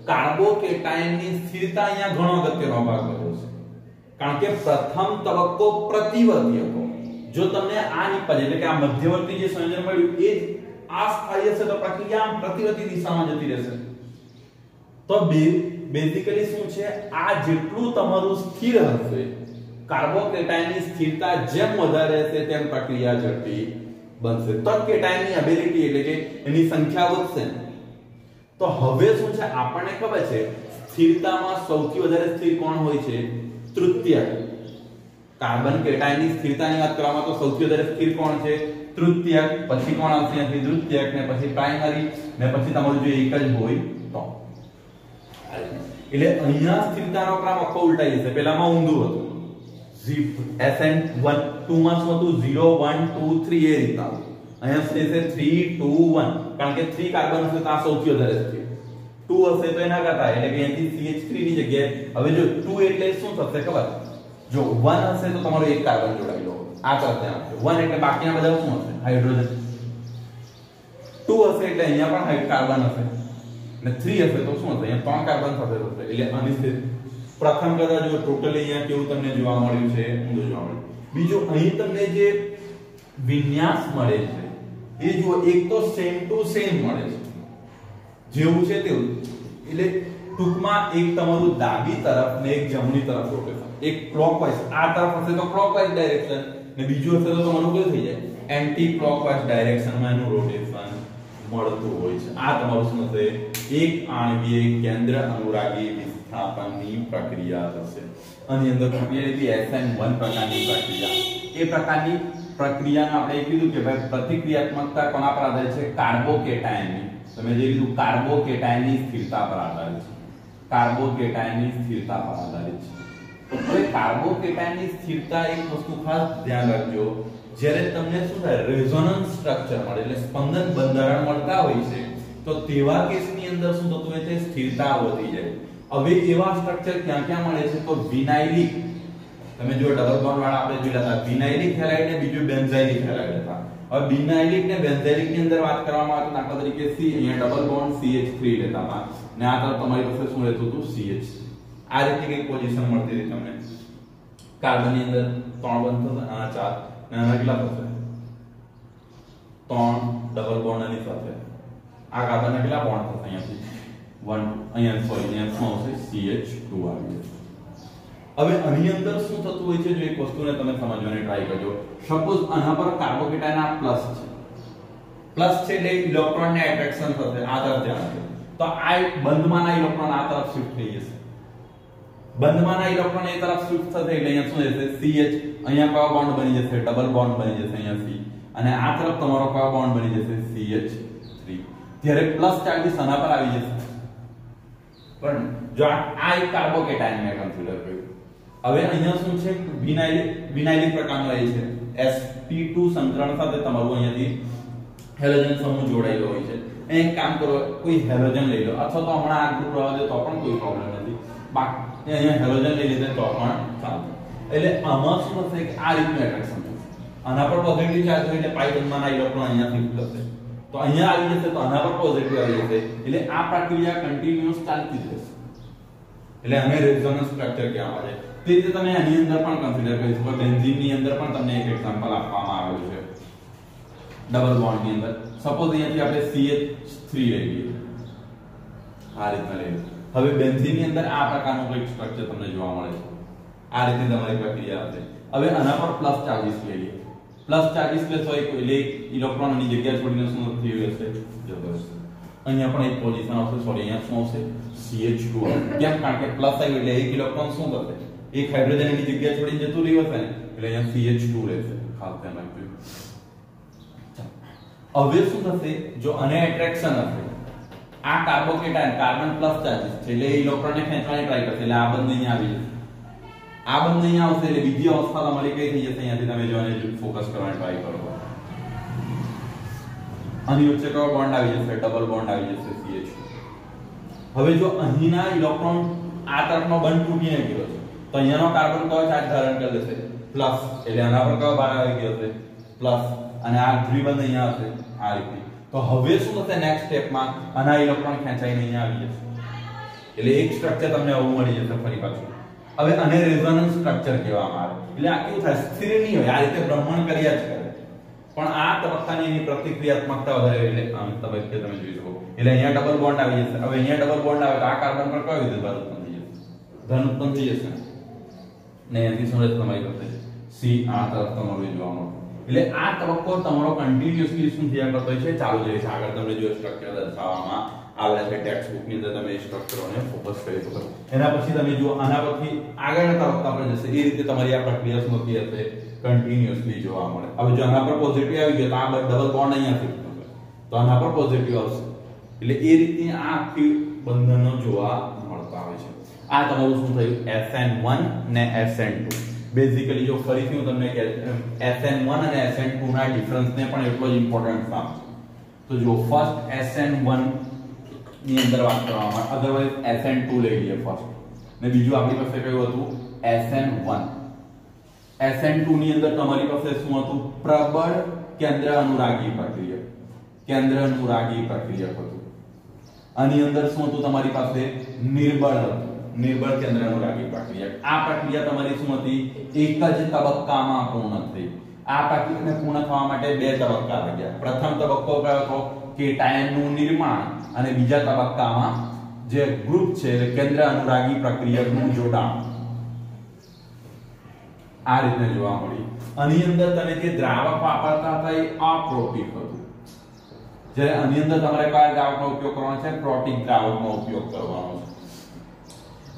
કાર્બોકેટાયનની સ્થિરતા અહીંયા ઘણો અગત્યનો ભાગ ભજવે છે, કારણ કે પ્રથમ તબક્કો પ્રતિવર્તી હતો. જો તમને આ નિપજ એટલે કે આ મધ્યવર્તી જે સંયોજન મળ્યું એ આ સ્થાયી હશે તો પ્રક્રિયા આમ પ્રતિવર્તી દિશામાં જતી રહેશે. તો બેઝિકલી શું છે? આ જેટલું તમારું સ્થિર હશે, કાર્બોકેટાયનની સ્થિરતા જેમ વધારે હશે તેમ પ્રક્રિયા ઝડપી બનશે. તો કેટાયનની એબિલિટી એટલે કે એની સંખ્યા વધશે. તો હવે શું છે? આપણને ખબર છે સ્થિરતામાં સૌથી વધારે સ્થિર કોણ હોય છે? તૃતીયક. કાર્બન કેટાયનની સ્થિરતાની વાત કરવામાં તો સૌથી વધારે સ્થિર કોણ છે? તૃતીયક. પછી કોણ આવશે? અહીંથી દ્વિતીયક, ને પછી પ્રાઇમરી, ને પછી તમારું જો એક જ હોય તો. એટલે અહીંયા સ્થિરતાનો ક્રમ આખો ઉલટાઈ જશે. પહેલામાં ઊંધું હતું. SN1 2 માં શું હતું? 0 1 2 3 એ રીતના હતું. અહીંયા છે 3 2 1, કારણ કે 3 કાર્બન હશે તો આ સૌથી વધારે સ્થિર. 2 હશે તો એના કરતા એટલે કે અહીંથી CH3 ની જગ્યાએ હવે જો 2 એટલે શું થશે ખબર? જો 1 હશે તો તમારો એક કાર્બન જોડાયેલો આ તરફ ધ્યાન આપજો. 1 એટલે બાકીના બધા શું હશે? હાઇડ્રોજન. 2 હશે એટલે અહીંયા પણ હાઇડ કાર્બન હશે, અને 3 હશે તો શું હશે? અહીંયા 3 કાર્બન થશે. એટલે અનિશ્ચિત. પ્રથમ કરતા જો ટોટલી અહીંયા કેવું તમને જોવા મળ્યું છે? ઊંધું જોવા મળ્યું. બીજું અહીં તમને જે વિન્યાસ મળે છે એ જુઓ, એક તો સેમ ટુ સેમ મળે છે, જેવું છે તેવું. એટલે ટૂંકમાં એક તમારું ડાબી તરફ ને એક જમણી તરફ રોટેશન. એક ક્લોકવાઇઝ આ તરફ હશે તો ક્લોકવાઇઝ ડાયરેક્શન, ને બીજું હશે તો તમારું કેવું થઈ જાય? એન્ટી ક્લોકવાઇઝ ડાયરેક્શનમાં એનું રોટેશન મળતું હોય છે. આ તમારું શું થશે? એક આણ્વીય કેન્દ્ર અનુરાગી વિસ્થાપનની પ્રક્રિયા થશે. આની અંદર પ્રક્રિયા SN1 પ્રકારની પ્રક્રિયા. એ પ્રકારની પ્રક્રિયાને આપણે કીધું કે ભાઈ પ્રતિક્રિયાત્મકતા કોના પર આધારિત છે? કાર્બોકેટાયનની. તમે જે કીધું કાર્બોકેટાયનની સ્થિરતા પર આધારિત છે. કાર્બોકેટાયનની સ્થિરતા પર આધારિત છે. હવે કાર્બોકેટાયનની સ્થિરતા એક વસ્તુ ખાસ ધ્યાન રાખજો, જ્યારે તમને શું થાય? રેઝોનન્સ સ્ટ્રક્ચર મળે એટલે સ્પંદન બંધારણ મળતા હોય છે તો તેવા કેસની અંદર શું થતું હોય છે? સ્થિરતા વધી જાય. હવે એવા સ્ટ્રક્ચર ક્યાં ક્યાં મળે છે? તો વિનાઇલિક. તમે જો ડબલ બોન્ડ વાળા આપણે જોયા હતા, વિનાઇલિક હેલાઇડ ને બીજું બેન્ઝાઇલિક હેલાઇડ હતા. હવે વિનાઇલિક ને બેન્ઝાઇલિક ની અંદર વાત કરવામાં આવે તો દાખલા તરીકે C, અહીંયા ડબલ બોન્ડ CH3 લેતા હતા, ને આ તરફ તમારી પાસે શું રહેતું હતું? CH. આ રીતે એક પોઝિશન મળતી હતી તમને. કાર્બન ની અંદર 3 બંધ થશે, આ 4, ને આના કેટલા થશે? 3 ડબલ બોન્ડ આની સાથે. આ કાર્બન ના કેટલા બોન્ડ થશે? અહીંયાથી 1, અહીંયા સોરી અહીંયા શું આવશે? CH2 આવી જશે. હવે આની અંદર શું થતું હોય છે? જો એક વસ્તુને તમે સમજવાની ટ્રાય કરજો. સપોઝ આના પર કાર્બોકેટાયન આ પ્લસ છે. પ્લસ છે એટલે ઇલેક્ટ્રોન ને એટ્રેક્શન થશે આ તરફ ધ્યાન આપજો. તો આ બંધમાંના ઇલેક્ટ્રોન આ તરફ શિફ્ટ થઈ જશે. બંધમાંના ઇલેક્ટ્રોન એ તરફ શિફ્ટ થશે એટલે અહીંયા શું થશે? CH. અહીંયા કયો બોન્ડ બની જશે? ડબલ બોન્ડ બની જશે અહીંયા C. અને આ તરફ તમારો કયો બોન્ડ બની જશે? CH3. ત્યારે પ્લસ ચાર્જ આના પર આવી જશે. પણ જો આ એક કાર્બોકેટાયન મેં કન્સિડર કર્યું. હવે અહીંયા શું છે? વિનાઇલિક પ્રકારનો એ છે. sp2 સંકરણ સાથે તમારું અહીંયાથી હેલોજન સમૂહ જોડાયેલો હોય છે. એક કામ કરો, કોઈ હેલોજન લઈ લો, અથવા તો હમણાં આ ગ્રુપ રહેવા દે તો પણ કોઈ પ્રોબ્લેમ નથી. બાકી અહીંયા હેલોજન લઈ લીધે તો પણ ચાલશે. એટલે આમાં શું થશે કે આ રીતનું એટ્રેક્શન થશે. આના પર પોઝિટિવ ચાર્જ હોય એટલે પાઈ બંધમાંના ઇલેક્ટ્રોન અહીંયા શિફ્ટ થશે. તો અહીંયા આવી જશે તો આના પર પોઝિટિવ આવી જશે. એટલે આ પ્રક્રિયા કન્ટિન્યુઅસ ચાલતી રહેશે. એટલે આને રેઝોનન્સ સ્ટ્રક્ચર કહેવામાં આવે છે. તે રીતે તમે આની અંદર પણ કન્સિડર કરી શકો. બેન્ઝીન ની અંદર પણ તમને એક એક્ઝામ્પલ આપવામાં આવેલું છે ડબલ બોન્ડ ની અંદર. સપોઝ અહીંયાથી આપણે CH3 લઈએ, આ રીતના લઈએ. હવે બેન્ઝીન ની અંદર આ પ્રકારનું કંઈક સ્ટ્રક્ચર તમને જોવા મળે છે. આ રીતે તમારી પ્રક્રિયા હશે. હવે આના પર પ્લસ ચાર્જીસ લઈએ. પ્લસ ચાર્જીસ લેશો એટલે ઇલેક્ટ્રોન ની જગ્યા છોડીને શું થઈ જશે, જબરદસ્ત. અહીંયા પણ એક પોઝિશન આવશે, સોરી અહીંયા શું આવશે, CH2. કેમ? કારણ કે પ્લસ આવ્યું એટલે એક ઇલેક્ટ્રોન શું થશે, એક હાઇડ્રોજન ની જગ્યા છોડીને જતું રહ્યું હશે ને, એટલે અહીંયા CH2 રહેશે. ખાસ ધ્યાન રાખજો. હવે શું થશે, જો આને એટ્રેક્શન હશે, આ કાર્બોકેટાયન કાર્બન પ્લસ ચાર્જીસ છે એટલે ઇલેક્ટ્રોનને ખેંચવાની ટ્રાય કરશે, એટલે આ બંને અહીંયા આવી જશે. આ બંને અહીંયા આવશે એટલે બીજી અવસ્થા તમારી કઈ થઈ જશે, અહીંયાથી તમે જો આને ફોકસ કરવાની ટ્રાય કરો. આની વચ્ચે કયો બોન્ડ આવી જશે, ડબલ બોન્ડ આવી જશે CH2. હવે જો અહીંના ઇલેક્ટ્રોન આ તરફનો બંધ તૂટીને ગયો છે તો અહીંયાનો કાર્બન કયો ચાર્જ ધારણ કરી લેશે, પ્લસ. એટલે આના પર કયો બાર આવી ગયો છે, પ્લસ. અને આ દ્વિબંધ અહીંયા હશે આ રીતે. તો હવે શું થશે, નેક્સ્ટ સ્ટેપમાં આના ઇલેક્ટ્રોન ખેંચાઈને અહીંયા આવી જશે. એટલે એક સ્ટ્રક્ચર તમને આવું મળી જશે ફરી પાછું. હવે આને રેઝોનન્સ સ્ટ્રક્ચર કહેવામાં આવે. એટલે આ કેવું થાય, સ્થિર નહીં હોય, આ રીતે ભ્રમણ કર્યા જ કરે, પણ આ તબક્કાની એની પ્રતિક્રિયાત્મકતા વધારે. એટલે આમ તબક્કે તમે જોઈ શકો. એટલે અહીંયા ડબલ બોન્ડ આવી જશે. હવે અહીંયા ડબલ બોન્ડ આવે તો આ કાર્બન પર કયો વિદ્યુતભાર ઉત્પન્ન થઈ જશે, ધન ઉત્પન્ન થઈ જશે ને અહીંયાથી શું રહેશે તમારી પાસે C આ તરફ તમારું જોવા મળશે. એટલે આ તબક્કો તમારો કન્ટિન્યુઅસલી શું થયા કરતો છે, ચાલુ રહે છે. આગળ તમને જો સ્ટ્રક્ચર દર્શાવવામાં આવેલા છે ટેક્સ્ટ બુક ની અંદર, તમે એ સ્ટ્રક્ચરોને ફોકસ કરી શકો. એના પછી તમે જો આના પછી આગળના તબક્કા પર જશે, એ રીતે તમારી આ પ્રક્રિયા શું થતી હશે, કન્ટિન્યુઅસલી જોવા મળે. હવે જો આના પર પોઝિટિવ આવી ગયો તો આ ડબલ બોન્ડ અહીંયા ફિક્સ થશે, તો આના પર પોઝિટિવ આવશે. એટલે એ રીતે આ આખી બંધનો જોવા મળતા હોય છે. આ તમારું શું થયું, SN1 ને SN2. બેઝિકલી જો ફરીથી હું તમને SN1 અને SN2 ના ડિફરન્સ ને પણ એટલો જ ઇમ્પોર્ટન્ટ આપું. તો જો ફર્સ્ટ SN1 ની અંદર વાત કરવામાં આવે, અધરવાઇઝ SN2 લઈ લઈએ ફર્સ્ટ, ને બીજું આપણી પાસે કયું હતું, SN1. SN2 ની અંદર તમારી પાસે શું હતું, પ્રબળ કેન્દ્ર અનુરાગી પ્રક્રિયક. કેન્દ્ર અનુરાગી પ્રક્રિયક હતું. આની અંદર શું હતું તમારી પાસે, નિર્બળ હતું, નિર્બળ કેન્દ્ર અનુરાગી પ્રક્રિયક. આ પ્રક્રિયા તમારી શું હતી, એક જ તબક્કામાં પૂર્ણ થઈ. આ પ્રક્રિયાને પૂર્ણ થવા માટે બે તબક્કા લાગ્યા. પ્રથમ તબક્કો કયો હતો, કેટાયનનું નિર્માણ, અને બીજા તબક્કામાં જે ગ્રુપ છે એટલે કેન્દ્ર અનુરાગી પ્રક્રિયકનું જોડાણ. આ રીતે જોવા મળી. આની અંદર તમે જે દ્રાવક વાપરતા હતા એ અપ્રોટિક હતું, જ્યારે આની અંદર તમારે કયા દ્રાવકનો ઉપયોગ કરવાનો છે, પ્રોટિક દ્રાવકનો ઉપયોગ કરવાનો છે.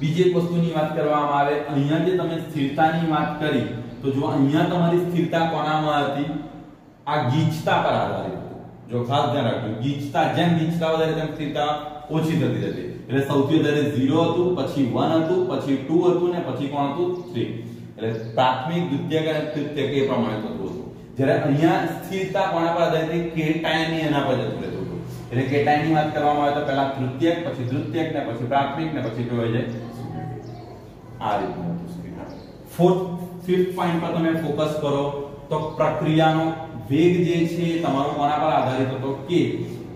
બીજી એક વસ્તુની વાત કરવામાં આવે, અહીંયા જે તમે સ્થિરતાની વાત કરી, તો જો અહીંયા તમારી સ્થિરતા કોનામાં હતી, આ ગીચતા પર આધારિત હતું. જો ખાસ ધ્યાન રાખજો, ગીચતા જેમ ગીચતા વધારે તેમ સ્થિરતા ઓછી થતી જતી. એટલે સૌથી વધારે 0 હતું, પછી 1 હતું, પછી 2 હતું, ને પછી કોણ હતું, 3. એટલે પ્રાથમિક, દ્વિતીયક અને તૃતીયક એ પ્રમાણે થતું હતું. જ્યારે અહીંયા સ્થિરતા કોના પર આધારિત, કેટાયનની એના પર જતું રહેતું હતું. એટલે કેટાયનની વાત કરવામાં આવે તો પહેલા તૃતીયક, પછી દ્વિતીયક, ને પછી પ્રાથમિક, ને પછી કયો હોય છે, આ રીતનું હતું. ફિફ્થ પોઈન્ટ પર તમે ફોકસ કરો તો પ્રક્રિયાનો વેગ જે છે તમારો કોના પર આધારિત હતો, કે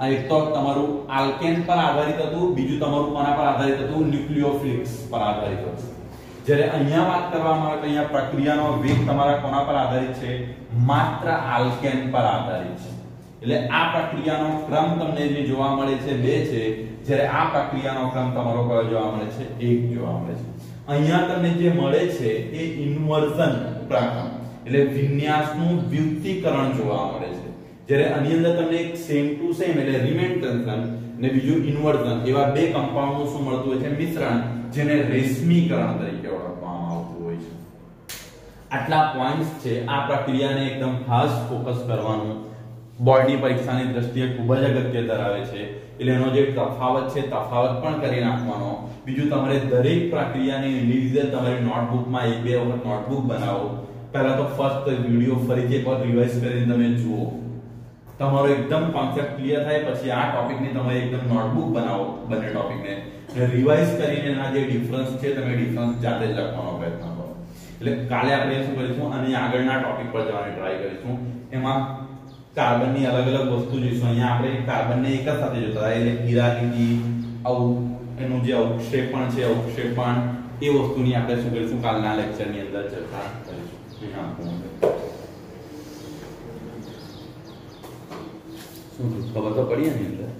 આ એક તો તમારું આલ્કેન પર આધારિત હતું, બીજું તમારું કોના પર આધારિત હતું, ન્યુક્લિયોફિલિક્સ પર આધારિત હતું. જ્યારે અહીંયા વાત કરવામાં આવે તો અહીંયા પ્રક્રિયાનો વેગ તમારા કોના પર આધારિત છે, માત્ર આલ્કેન પર આધારિત છે. એટલે આ પ્રક્રિયાનો ક્રમ તમને જે જોવા મળે છે 2 છે, જ્યારે આ પ્રક્રિયાનો ક્રમ તમારો કયો જોવા મળે છે, 1 જોવા મળે છે. અહીંયા તમને જે મળે છે એ ઇન્વર્ઝન પ્રક્રિયા, એટલે વિન્યાસનું વ્યુત્તીકરણ જોવા મળે છે. જ્યારે આની અંદર તમને એક સેમ ટુ સેમ એટલે રિમેન ટેન્શન ને બીજું ઇન્વર્ઝન, એવા 2 કમ્પાઉન્ડનું શું મળતું હોય છે, મિશ્રણ, જેને રેશમીકરણ તરીકે ઓળખવામાં આવતું હોય છે. આટલા પોઈન્ટ્સ છે. આ પ્રક્રિયાને એકદમ ખાસ ફોકસ કરવાનું બોર્ડની પરીક્ષાની દ્રષ્ટિએ ખૂબ જ અગત્ય ધરાવે છે. એટલે એનો જે તફાવત છે તફાવત પણ કરી નાખવાનો. બીજું તમારે દરેક પ્રક્રિયાની ઇન્ડિવિડ્યુઅલ તમારી નોટબુકમાં 1-2 વખત નોટબુક બનાવો. પહેલા તો ફર્સ્ટ વિડિયો ફરીથી એકવાર રિવાઇઝ કરીને તમે જુઓ, તમારો એકદમ કોન્સેપ્ટ ક્લિયર થાય. પછી આ ટોપિકની તમે એકદમ નોટબુક બનાવો, બંને ટોપિકને રિવાઇઝ કરીને એના જે ડિફરન્સ છે તમે ડિફરન્સ જાતે જ લખવાનો પ્રયત્ન કરો. એટલે કાલે આપણે શું કરીશું, અને આગળના ટોપિક પર જવાની ટ્રાય કરીશું. એમાં કાર્બનની અલગ અલગ વસ્તુ જોઈશું. અહીંયા આપણે કાર્બનને એક જ સાથે જોતા હતા, એટલે કિરાલિટી, એનું જે અવક્ષેપણ છે, અવક્ષેપણ, એ વસ્તુની આપણે શું કરીશું કાલના લેક્ચરની અંદર ચર્ચા કરીશું. હા શું ખબર તો પડી એની અંદર.